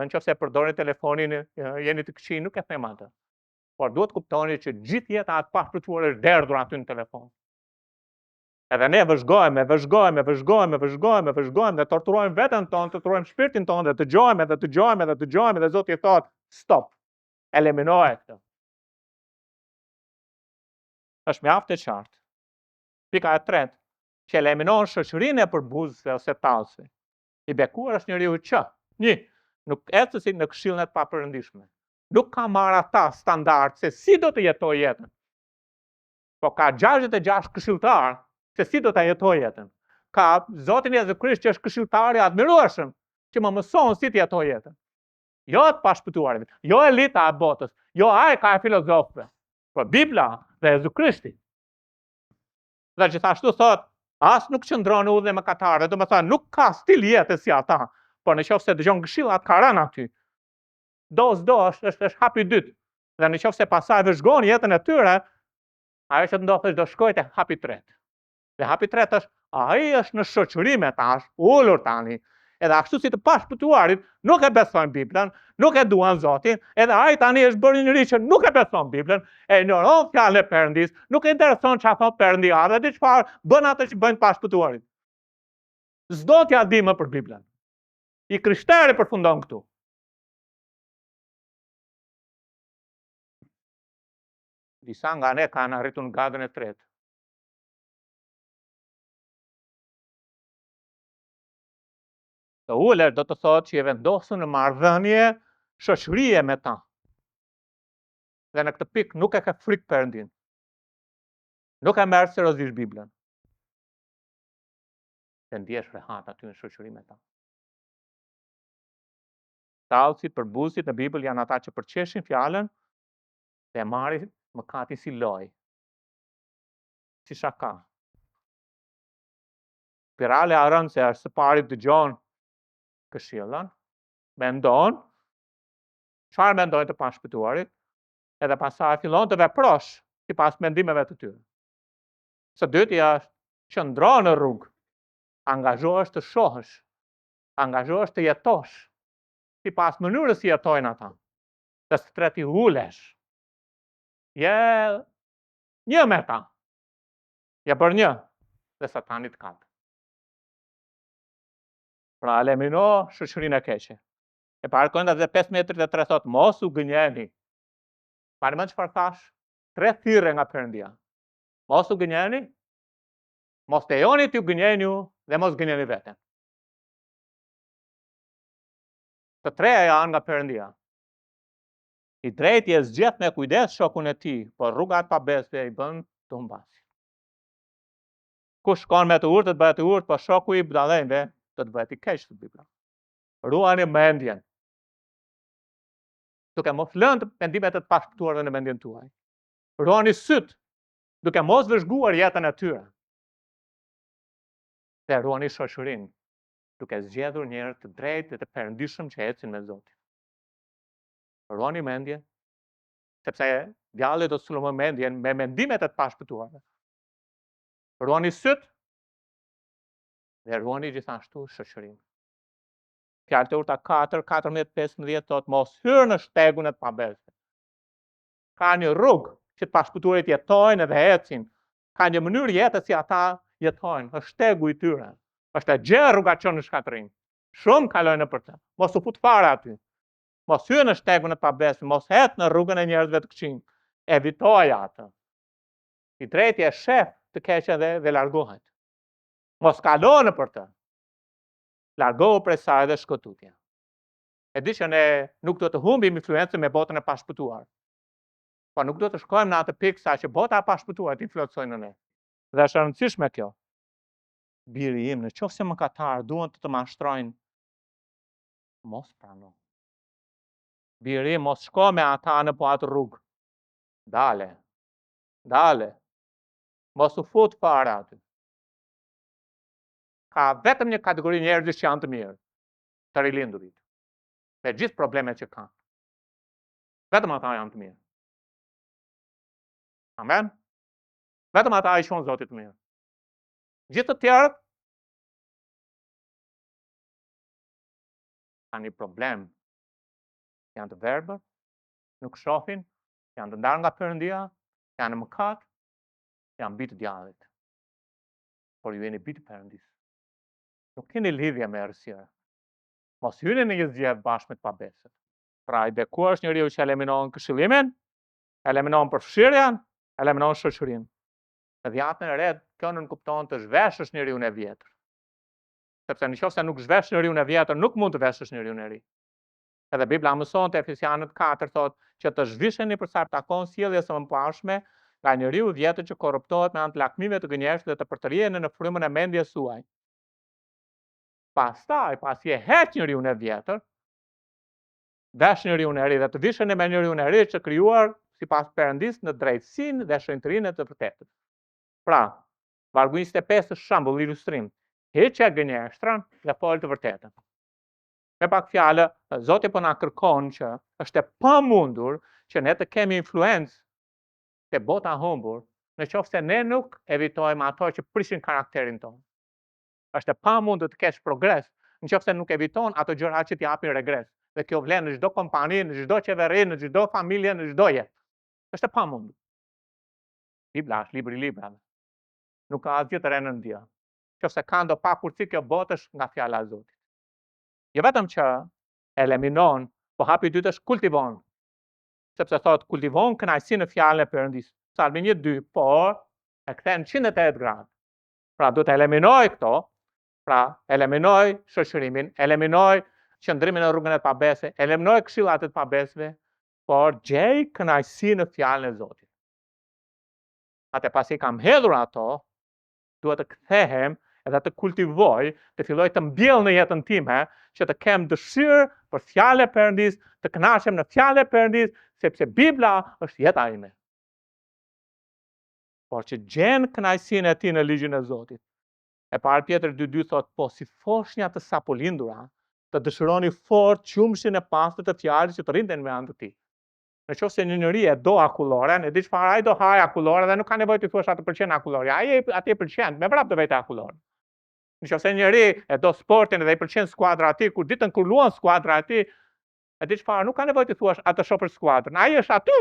nëse përdorni telefonin jeni të këqij, nuk e them atë. Por duhet kuptoni që gjithë jeta atë pashpërtuar është derdhur aty në telefon. Edhe ne vëzhgojmë dhe torturojmë veten tonë, torturojmë shpirtin tonë dhe dëgjojmë dhe Zoti thotë, stop. Eliminoje këtë. Është mjaft e qartë. Pika e tretë, që eliminon shoqërinë e përbuzësve ose tallësve. I bekuar është njeriu që, nuk ecësi në këshillën e papërëndishme. Nuk ka marrë ata standard se si do të jetojë jetën. Po ka 66 këshilltar se si do ta jetojë jetën. Ka Zotin Jezu Krisht që është këshilltari i admirueshëm, që më mëson si të jetojë jetën. Jo të pashpëtuarit, jo elita e botës, jo ai ka filozofëve, po Bibla dhe Jezu Krishti. Dhe gjithashtu thotë, as nuk qëndron në udhën e mëkatarëve, domethënë nuk ka stil jete si ata, por nëse dëgjon këshillat ka rënë aty. Do është hapi i dytë. Dhe nëse pasaj vëzhgon jetën e tyre, ajo që ndodh është do shkojë te hapi i tretë. Dhe hapi i tretë është ai është në shoqëri me ta, ulur tani. Edhe ashtu si të pashpëtuarit nuk e besojnë Biblën, nuk e duan Zotin, edhe ai tani është bërë njëri që nuk e beson Biblën, e ignoron fjalën e Perëndis, nuk e intereson çfarë thot Perëndia, dhe di çfarë bën atë që bëjnë pashpëtuarit. S'do t'ja di më për Biblën. I krishteri përfundon këtu. Disa nga ne kanë arritur në gradën e tretë. Të uler do të thotë që e vendosën në marrëdhënie shoqërie me ta. Dhe në këtë pikë nuk e ka frikë Perëndin. Nuk e merr seriozisht Biblën. Të ndjesh rehat aty në shoqëri me ta. Tallësit, përbuzësit në Bibël janë ata që përqeshin fjalën dhe marrin mëkatin si lojë. Si shaka. Spirale e rëndë se është së pari dëgjon këshillën, mendon, çfarë mendojnë të pashpëtuarit, edhe pastaj fillon të veprosh sipas mendimeve të tyre. Së dyti është qëndro në rrugë, angazhohesh të shohësh, angazhohesh të jetosh sipas mënyrës si jetojnë ata. Dhe së treti ulesh. Je një me ta. Je për një dhe Satani të kapë. Pra elimino shoqërinë e keqe. E para Korinta 15:3 thot, mos u gënjeni. Para më çfarë thash? 3 thirrje nga Perëndia. Mos u gënjeni, mos lejoni t'ju gënjeni ju dhe mos gënjeni veten. Të treja janë nga Perëndia. I drejti e zgjedh me kujdes shokun e tij, por rrugat pabesve i bën të humbasi. Kush shkon me të urtë, të bëhet të urtë, por shoku i budallëve do të bëhet i keq të Bibla. Ruani mendjen. Duke mos lënë mendimet e të pashpëtuara në mendjen tuaj. Ruani syt, duke mos vëzhguar jetën e tyre. Dhe ruani shoqërinë, duke zgjedhur njerëz të drejtë dhe të perëndishëm që ecin me Zotin. Ruani mendjen, sepse djalli do të sulmojë mendjen me mendimet e të pashpëtuara. Ruani syt dhe ruani gjithashtu shoqërinë. Fjalë të urta 4:14-15 thot, mos hyrë në shtegun e të pabesve. Ka një rrugë që të pashpëtuarit jetojnë dhe ecin. Ka një mënyrë jete si ata jetojnë, është shtegu i tyre. Është e gjerë rruga që në shkatërim. Shumë kalojnë nëpër të. Mos u fut fare aty. Mos hyrë në shtegun e të pabesve, mos ecë në rrugën e njerëzve të këqij. Evitoj atë. I drejti e shef të keqen dhe largohet. Mos kalo nëpër të. Largohu prej saj dhe shkëtutja. E di që ne nuk do të humbim influencën me botën e pashpëtuar. Po nuk do të shkojmë në atë pikë sa që bota e pashpëtuar të influencojnë në ne. Dhe është e rëndësishme kjo. Biri im, nëse mëkatar duan të mashtrojnë, mos prano. Biri im, mos shko me ata në po atë rrugë. Dale. Mos u fut fare aty. Ka vetëm një kategori njerëzish që janë të mirë, të rilindurit. Me gjithë problemet që kanë. Vetëm ata janë të mirë. Amen? Vetëm ata i shonë Zotit të mirë. Gjithë të tjerët kanë një problem. Janë të verbër, nuk shohin, janë të ndarë nga Perëndia, janë në mëkat, janë bitë djallit. Por ju jeni bitë Perëndisë. Nuk keni lidhje me errësirë. Mos hyni në një zgjedhje bashkë me të pabesët. Pra i bekuar është njeriu që eliminon këshillimin, eliminon përfshirjen, eliminon shoqërinë. Në dhjatën e re, kjo nuk kupton të zhveshësh njeriu e vjetër. Sepse nëse nuk zhvesh njeriu e vjetër, nuk mund të veshësh njeriu e ri. Edhe Bibla mëson te Efesianët 4 thotë që të zhvisheni për sa takon sjelljes së mëparshme nga njeriu i vjetër që korruptohet me anë të lakmive të gënjeshtër dhe të përtëriheni në frymën e mendjes suaj. Pastaj, pasi e heq njeriu e vjetër, vesh njeriu e ri dhe të visheni me njeriu e ri që krijuar sipas Perëndisë në drejtësinë dhe shenjtërinë e të vërtetës. Pra, vargu 25 është shembull ilustrim. Heqja e gënjeshtrën dhe fol të vërtetën. Me pak fjalë, Zoti po na kërkon që është e pamundur që ne të kemi influencë te bota humbur, nëse ne nuk evitojmë ato që prishin karakterin tonë. Është e pamundur të kesh progres nëse nuk eviton ato gjëra që t'japin regres. Dhe kjo vlen në çdo kompani, në çdo qeveri, në çdo familje, në çdo jetë. Është e pamundur. Bibla është libri i librave. Nuk ka asgjë të re në ndja. Nëse ka ndo pakurtësi, kjo botë është nga fjala e Zotit. Jo vetëm që eliminon, po hapi i dytë është kultivon. Sepse thot kultivon kënaqësinë në fjalën e Perëndisë. Psalmi 1:2, por e kthen 180 gradë. Pra do të eliminoj këto, pra eliminoj shoqërimin, eliminoj qëndrimin në rrugën e të pabesve, eliminoj këshillat e të pabesve, por gjej kënaqësi në fjalën e Zotit. Atë pasi kam hedhur ato, duhet të kthehem edhe të kultivoj, të filloj të mbjell në jetën time, që të kem dëshirë për fjalën e Perëndisë, të kënaqem në fjalën e Perëndisë, sepse Bibla është jeta ime. Por që gjen kënaqësinë e tij në ligjin e Zotit. E parë Pjetër 2:2 thot, po si foshnja të sapulindura, të dëshironi fort qumshin e pastër të fjalës që të rrinden me anë të tij. Nëse një njeri e do akulloren, e di çfarë ai do haj akulloren dhe nuk ka nevojë të thuash atë pëlqen akullori. Ai atë pëlqen, me vrap do vetë akullor. Nëse njeri e do sportin dhe i pëlqen skuadra aty, kur ditën kur luan skuadra aty, e di çfarë, nuk ka nevojë të thuash atë shoh për skuadrën. Ai është aty.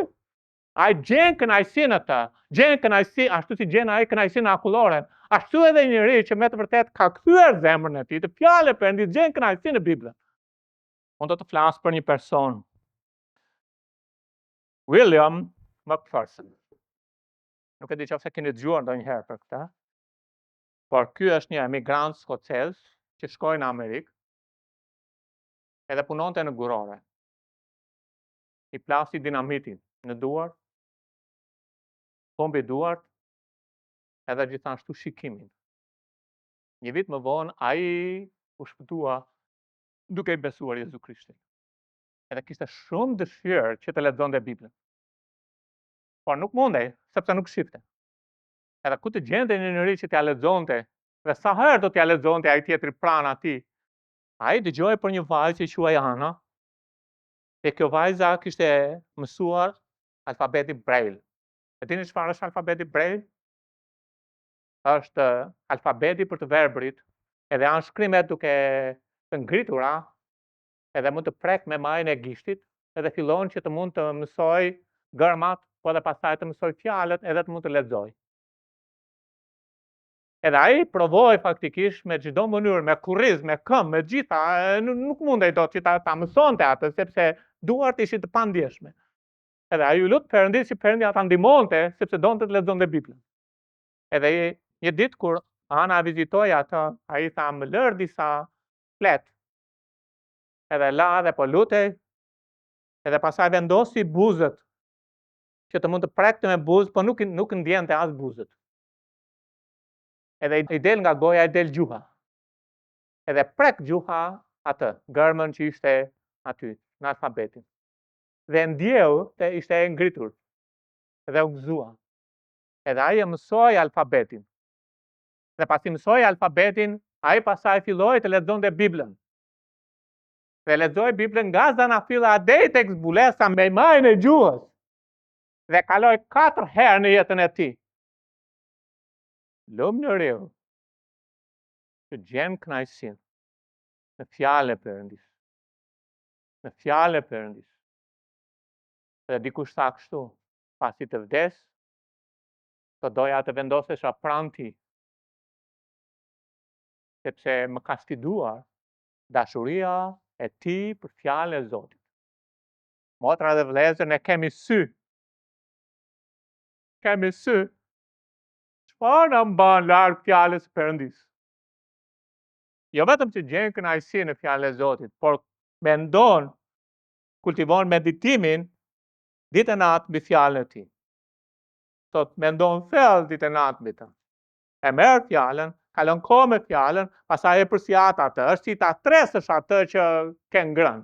Ai gjen kënaqësinë atë, gjen kënaqësi, ashtu si gjen ai kënaqësinë akullore. Ashtu edhe një njeri që me të vërtet ka kthyer zemrën e tij, të fjalë Perëndis gjen kënaqësi në Bibël. Unë do të flas për një person. William McPherson. Nuk e di nëse keni dëgjuar ndonjëherë për këtë. Por ky është një emigrant skocez që shkoi në Amerikë. Edhe punonte në gurore. I plasi dinamitin në duar, pombi duart, edhe gjithashtu shikimin. Një vit më vonë, ai u shpëtua duke i besuar Jezu Krishtin. Edhe kishte shumë dëshirë që të lexonte Biblën. Por nuk mundej, sepse nuk shifte. Edhe ku të gjente një njeri që t'ja lexonte, dhe sa herë do t'ja lexonte ai tjetri pranë atij, ai dëgjoi për një vajzë që quhej Ana. Dhe kjo vajza kishte mësuar alfabeti Braille. E dini çfarë është alfabeti Braille? Është alfabeti për të verbrit, edhe janë shkrimet duke të ngritura, edhe mund të prek me majën e gishtit, edhe fillon që të mund të mësoj gërmat, po edhe pastaj të mësoj fjalët, edhe të mund të lexoj. Edhe ai provoi faktikisht me çdo mënyrë, me kurriz, me këmbë, me gjitha, nuk mundej dot që ta mësonte atë, sepse duart ishin të pandjeshme. Edhe ai u lut Perëndis që Perëndia ta ndihmonte, sepse donte të lexonte Biblën. Edhe një ditë kur Ana vizitoi atë, ai tha më lër disa flet. Edhe la dhe po lutej, edhe pastaj vendosi buzët që të mund të prekte me buzë, po nuk ndjente as buzët. Edhe i del nga goja, i del gjuha. Edhe prek gjuha atë, gërmën që ishte aty, në alfabetin. Dhe ndjeu të ishte e ngritur. Dhe u gëzua. Edhe ai e mësoi alfabetin. Dhe pasi mësoi alfabetin, ai pastaj filloi të lexonte Biblën. Dhe lexoi Biblën nga zanafilla deri tek zbulesa me majën e gjuhës. Dhe kaloi 4 herë në jetën e tij. Lum në riu, që gjen kënaqësinë në fjalën e Perëndis. Në fjalën e Perëndis. Dhe dikush tha kështu, pasi të vdes, të doja të vendosesha pranë ti, sepse më ka sfiduar dashuria e ti për fjalën e Zotit. Motra dhe vëllezër, ne kemi sy. Kemi sy. Çfarë na mban larg fjalës së Perëndis? Jo vetëm që gjen kënaqësi në fjalën e Zotit, por mendon, kultivon meditimin ditë e natë mbi fjalën e tij. Sot mendon thellë ditë e natë mbi të. E merr fjalën, kalon kohë me fjalën, pastaj e përsjat atë, është si ta tresësh atë që ke ngrënë.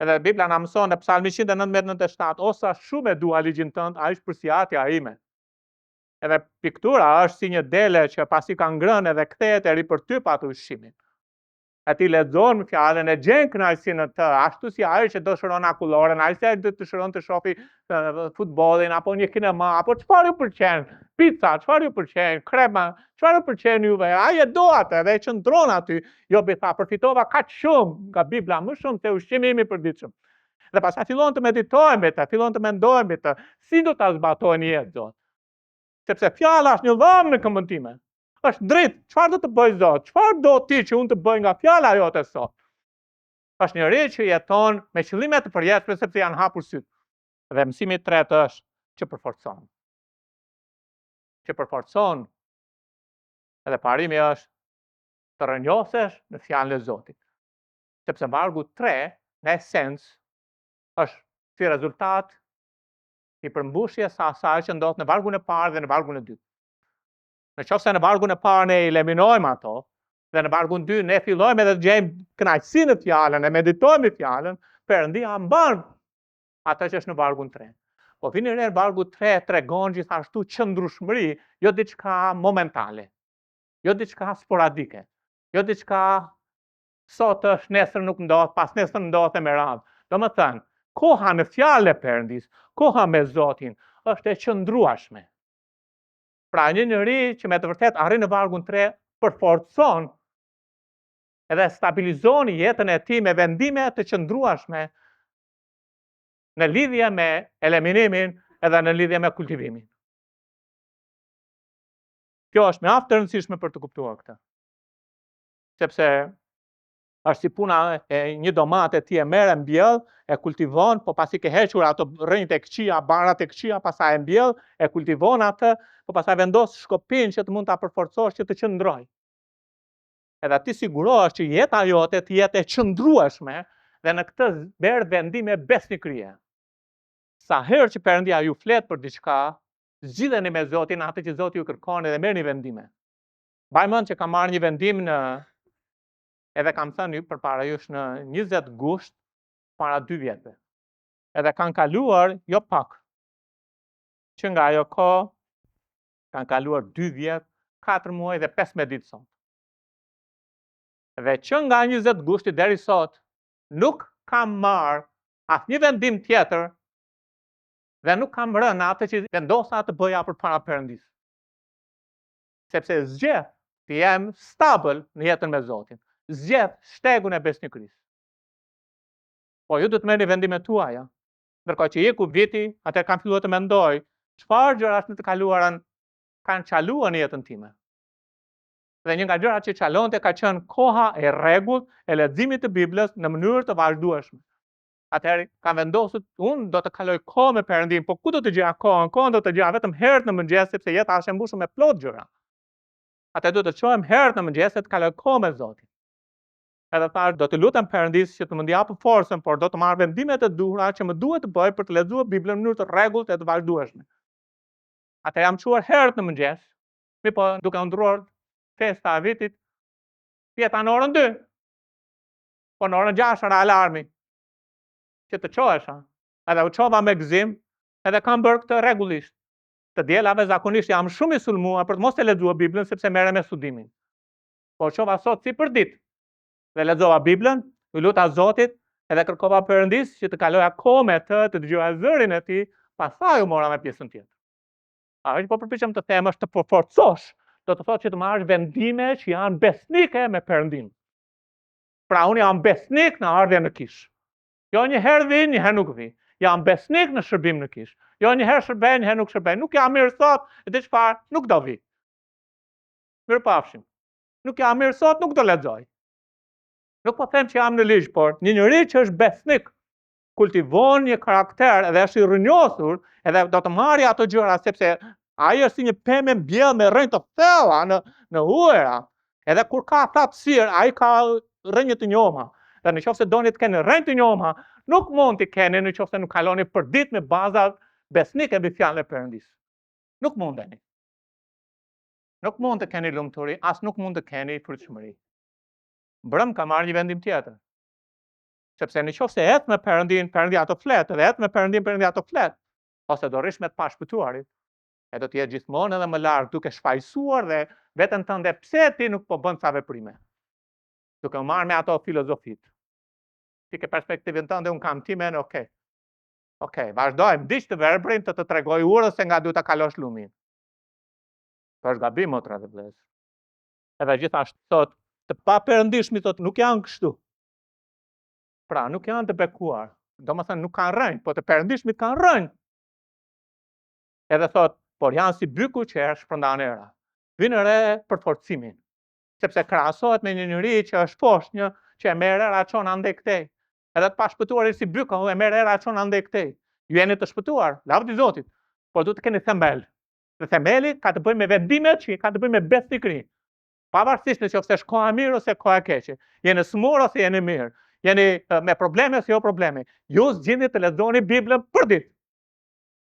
Edhe Bibla na mëson në Psalmi 119:97, o sa shumë e dua ligjin tënd, ai është përsjatja ime. Edhe piktura është si një dele që pasi ka ngrënë edhe kthehet e ripërtyp atë ushqimin. Ati lexon fjalën, e gjen kënaqësinë në të, ashtu si ai që dëshiron akulloren, ai që dëshiron të shohë futbollin apo një kinema, apo çfarë ju pëlqen, pizza, çfarë ju pëlqen, krema, çfarë ju pëlqen juve, ai e do atë dhe e qëndron aty. Jobi tha, përfitova kaq shumë nga Bibla, më shumë se ushqimi im i përditshëm. Dhe pastaj fillon të meditojmë me të, fillon të mendojmë me të, si do ta zbatojë në jetë Zot. Sepse fjala është një dhëmë në këmbën time. Është dritë, çfarë do të bëj Zot? Çfarë do ti që unë të bëj nga fjala jote sot? Është njëri që jeton me qëllime të përjetshme sepse janë hapur syt. Dhe mësimi i tretë është që përforcon. Që përforcon. Edhe parimi është të rënjosesh në fjalën e Zotit. Sepse vargu 3 në esencë është si rezultat i përmbushjes së asaj që ndodh në vargun e parë dhe në vargun e dytë. Nëse në vargun e parë ne eliminojmë ato, dhe në vargun 2 ne fillojmë edhe të gjejmë kënaqësi në fjalën, e meditojmë fjalën, Perëndia mban atë që është në vargun 3. Po vini re vargu 3 tregon gjithashtu qëndrueshmëri, jo diçka momentale, jo diçka sporadike, jo diçka sot është, nesër nuk ndodh, pas nesër ndodh me radhë. Domethënë, koha në fjalën e Perëndis, koha me Zotin është e qëndrueshme. Pra një njeri që me të vërtet arrin në vargun 3 përforcon edhe stabilizon jetën e tij me vendime të qëndrueshme në lidhje me eliminimin edhe në lidhje me kultivimin. Kjo është mjaft e rëndësishme për të kuptuar këtë. Sepse është si puna e një domate ti e merr, e mbjell, e kultivon, po pasi ke hequr ato rrënjët e këqija, barat e këqija, pastaj e mbjell, e kultivon atë, po pastaj vendos shkopin që të mund ta përforcosh që të qëndroj. Edhe ti sigurohesh që jeta jote të jetë e qëndrueshme dhe në këtë merr vendime besnikërie. Sa herë që Perëndia ju flet për diçka, zgjidheni me Zotin atë që Zoti ju kërkon dhe merrni vendime. Mbaj mend që kam marrë një vendim edhe kam thënë ju përpara jush në 20 gusht para 2 vjetëve. Edhe kanë kaluar jo pak. Që nga ajo kohë kanë kaluar 2 vjet, 4 muaj dhe 15 ditë sot. Dhe që nga 20 gushti deri sot nuk kam marrë asnjë vendim tjetër dhe nuk kam rënë atë që vendosa të bëja përpara Perëndis. Sepse zgjedh të jem stabil në jetën me Zotin. Zgjedh shtegun e besnikërisë. Po ju do të merrni vendimet tuaja. Ndërkohë që jeku viti, atëherë kam filluar të mendoj çfarë gjërash në të kaluarën kanë çaluar në jetën time. Dhe një nga gjërat që çalonte ka qenë koha e rregullt e leximit të Biblës në mënyrë të vazhdueshme. Atëherë kam vendosur unë do të kaloj kohë me Perëndin, po ku do të gjej kohën? Kohën do të gjej vetëm herët në mëngjes sepse jeta është e mbushur me plot gjëra. Atë do të çohem herët në mëngjes të kaloj kohë me Zotin. Edhe thash do të lutem Perëndis që të më japë forcën, por do të marr vendimet e duhura që më duhet të bëj për të lexuar Biblën në mënyrë të rregullt e të vazhdueshme. Atë jam çuar herët në mëngjes, po duke u ndruar festa e vitit, jeta në orën 2. Po në orën 6 era alarmi. Që të çohesha. Edhe u çova me gëzim, edhe kam bërë këtë rregullisht. Të dielave zakonisht jam shumë i sulmuar për të mos e lexuar Biblën sepse merrem me studimin. Po çova sot si për ditë. Dhe lexova Biblën, u luta Zotit, edhe kërkova Perëndis që të kaloja kohë me të dëgjoja zërin e tij, pastaj u mora me pjesën tjetër. Ajo që po përpiqem të them është të përforcosh, do të thotë që të marrësh vendime që janë besnike me Perëndin. Pra unë jam besnik në ardhje në kish. Jo një herë vi, një herë nuk vi. Jam besnik në shërbim në kish. Jo një herë shërbej, një herë nuk shërbej. Nuk jam mirë sot, e di çfarë, nuk do vi. Mirupafshim. Nuk jam mirë sot, nuk do lexoj. Nuk po them që jam në ligj, por një njerëz që është besnik kultivon një karakter edhe është i rrënjosur, edhe do të marrë ato gjëra sepse ai është si një pemë mbjell me rrënjë të thella në ujëra. Edhe kur ka thatësirë, ai ka rrënjë të njoma. Dhe nëse doni të keni rrënjë të njoma, nuk mund të keni nëse nuk kaloni për ditë me baza besnike mbi fjalën e Perëndis. Nuk mundeni. Nuk mund të keni lumturi, as nuk mund të keni pritshmëri. Brëm ka marrë një vendim tjetër. Sepse nëse ecë me Perëndin, Perëndia ato flet, edhe ecë me Perëndin, Perëndia ato flet. Ose do rish me të pashpëtuarit, e do të jetë gjithmonë edhe më larg duke shfaqsuar dhe veten tënde pse ti nuk po bën ca veprime. Duke marrë me ato filozofit. Ti ke perspektivën tënde, un kam timen, okay. Okej, vazhdojmë, diç të verbrin të tregoj urës se nga duhet ta kalosh lumin. Po është gabim motra dhe vëllezër. Edhe gjithashtu thot, të paperëndishmit thot nuk janë kështu. Pra, nuk janë të bekuar. Domethënë nuk kanë rënjë, po të perëndishmit kanë rënjë. Edhe thot, por janë si byku që shpërndan era. Vinë re për forcimin. Sepse krahasohet me një njerëz që është poshtë, një që e merr era çon ande këtej. Edhe të pashpëtuarit si byku e merr era çon ande këtej. Ju jeni të shpëtuar, lavdi Zotit, por duhet të keni thembel. Dhe thembeli ka të bëjë me vendimet që ka të bëjë me besnikëri. Pavarësisht nëse është koha e mirë ose koha e keqe. Jeni smur ose jeni mirë. Jeni me probleme ose jo probleme. Ju zgjidhni të lexoni Biblën për ditë.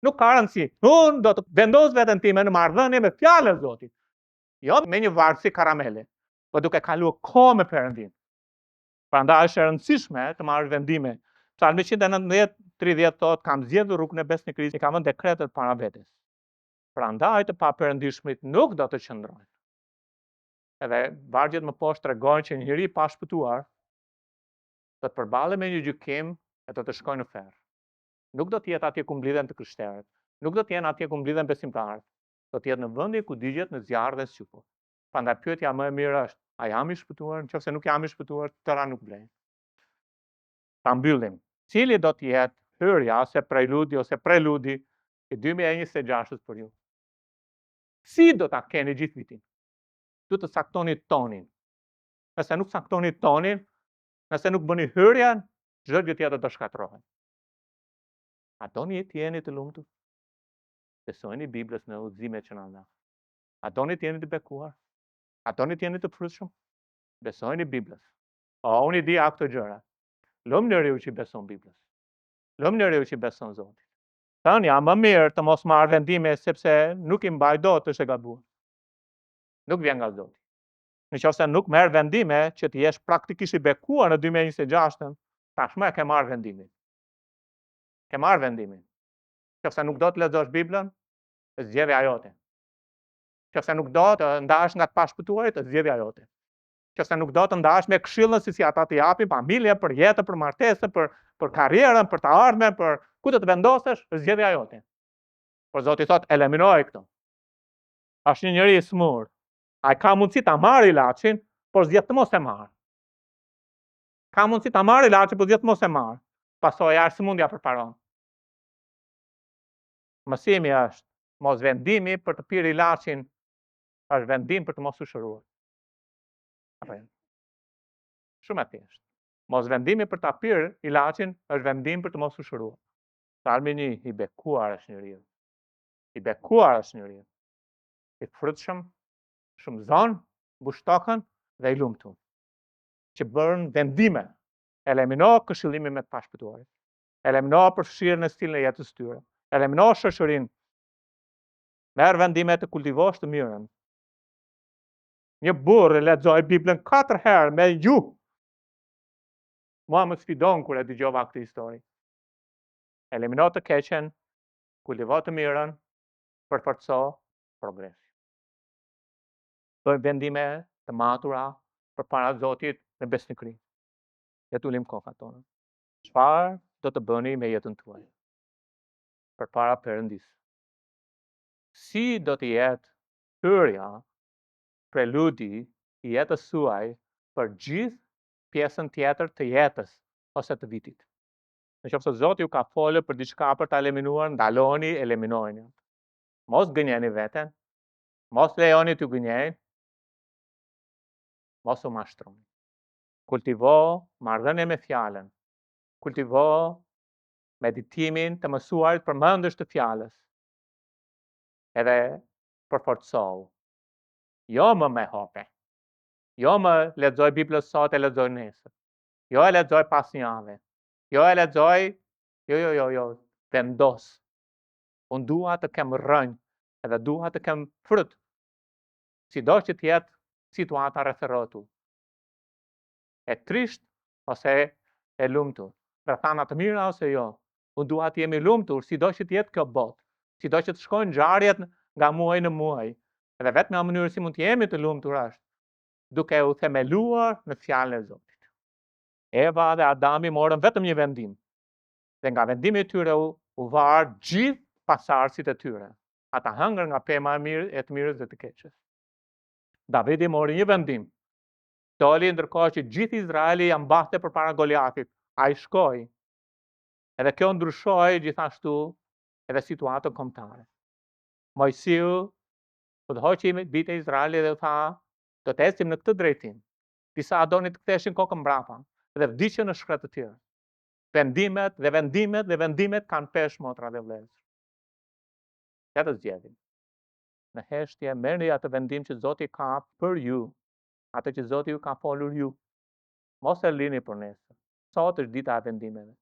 Nuk ka rëndësi. Unë do të vendos veten time në marrëdhënie me fjalën e Zotit. Jo me një varësi karamele, por duke kaluar kohë me Perëndin. Prandaj është e rëndësishme të marrësh vendime. Psalmi 119:30 thotë, kam zgjedhur rrugën e besnikërisë, i kam vënë dekretet para vetes. Prandaj të paperëndishmit nuk do të qëndrojnë. Edhe vargjet më poshtë tregojnë që një njeri i pashpëtuar do të përballet me një gjykim e do të shkojë në ferr. Nuk do të jetë atje ku mblidhen të krishterët, nuk do të jenë atje ku mblidhen besimtarët, do të jetë në vendi ku digjet në zjarr dhe sykur. Prandaj pyetja më e mirë është, a jam i shpëtuar? Nëse nuk jam i shpëtuar, tëra nuk blejnë. Ta mbyllim. Cili do të jetë hyrja ose preludi i 2026 për ju. Si do ta keni gjithë vitin? Du të saktoni tonin. Nëse nuk saktoni tonin, nëse nuk bëni hyrjen, çdo gjë tjetër do shkatërrohet. A doni të jeni të lumtur? Besojeni Biblës në udhëzimet që na dha. A doni të jeni të bekuar? A doni të jeni të frutshëm? Besojeni Biblës. Unë i di këto gjëra. Lëm njeriu që beson Biblës. Lëm njeriu që beson Zotit. Thënë më mirë të mos marr vendime sepse nuk i mbaj dot është e gabuar. Nuk vjen nga Zoti. Nëse nuk merr vendime që të jesh praktikisht i bekuar në 2026, tashmë e ke marr vendimin. Ke marr vendimin. Nëse nuk do të lexosh Biblën, zgjedhja jote. Nëse nuk do të ndahesh nga të pashpëtuarit, zgjedhja jote. Nëse nuk do të ndahesh me këshillën si ata të japin familje, për jetë, për martesë, për karrierën, për të ardhmen, për ku do të vendosesh, zgjedhja jote. Por Zoti thotë eliminoj këto. Është një njeri i smur. Ai ka mundësi ta marrë ilaçin, por zgjedh të mos e marrë. Ka mundësi ta marrë ilaçin, por zgjedh të mos e marrë. Pasojë sëmundja përparon. Mësimi është mos vendimi për të pirë ilaçin, është vendim për të mos u shëruar. Shumë e thjeshtë. Mos vendimi për ta pirë ilaçin është vendim për të mos u shëruar. Salmi 1, i bekuar është njeriu. I bekuar është njeriu. I frutshëm, shumëzon, bushtokën dhe i lumtur. Që bën vendime. Elimino këshillimin me të pashpëtuarit. Elimino përfshirjen në stilin e jetës tyre. Elimino shoqërinë. Merr vendime të kultivosh të mirën. Një burr lexoi Biblën 4 herë me ju. Mua më sfidon kur e dëgjova këtë histori. Elimino të keqen, kultivo të mirën, përforco progresin. Bëjmë vendime të matura përpara Zotit në besnikëri. Le të ulim kokat tona. Çfarë do të bëni me jetën tuaj? Përpara Perëndis. Si do të jetë hyrja, preludi i jetës suaj për gjithë pjesën tjetër të jetës ose të vitit. Nëse Zoti ju ka folur për diçka për ta eliminuar, ndaloni, eliminojeni. Mos gënjeni veten, mos lejoni t'ju gënjejnë, mos u mashtroni. Kultivo marrëdhënie me fjalën. Kultivo meditimin të mësuarit përmendësh të fjalës. Edhe përforcou. Jo më me hope. Jo më lexoj Biblën sot e lexoj nesër. Jo e lexoj pas një jave. Jo e lexoj, jo, vendos. Unë dua të kem rënjë, edhe dua të kem frut. Sido që të jetë situata rreth rrotull. E trisht ose e lumtur. Rrethana të mira ose jo. Unë dua të jemi lumtur, sido që të jetë kjo botë. Sido që të shkojnë ngjarjet nga muaj në muaj. Edhe vetëm mënyrë si mund të jemi të lumtur është duke u themeluar në fjalën e Zotit. Eva dhe Adami morën vetëm një vendim. Dhe nga vendimi i tyre u varë gjithë pasardhësit e tyre. Ata hëngër nga pema e të mirës dhe të keqes. Davidi mori një vendim. Doli ndërkohë që gjithë Izraeli janë mbahte përpara Goliatit. Ai shkoi. Edhe kjo ndryshoi gjithashtu edhe situatën kombëtare. Mojsiu u hoqi bitë e Izraelit dhe u tha, do të ecim në këtë drejtim. Disa donin të ktheshin kokën mbrapa dhe vdiqën në shkret të tjerë. Vendimet kanë peshë, motra dhe vëllezër. Ja të zgjedhim. Në heshtje merrni atë vendim që Zoti ka për ju, atë që Zoti ju ka folur ju. Mos e lini për nesër. Sot është dita e vendimeve.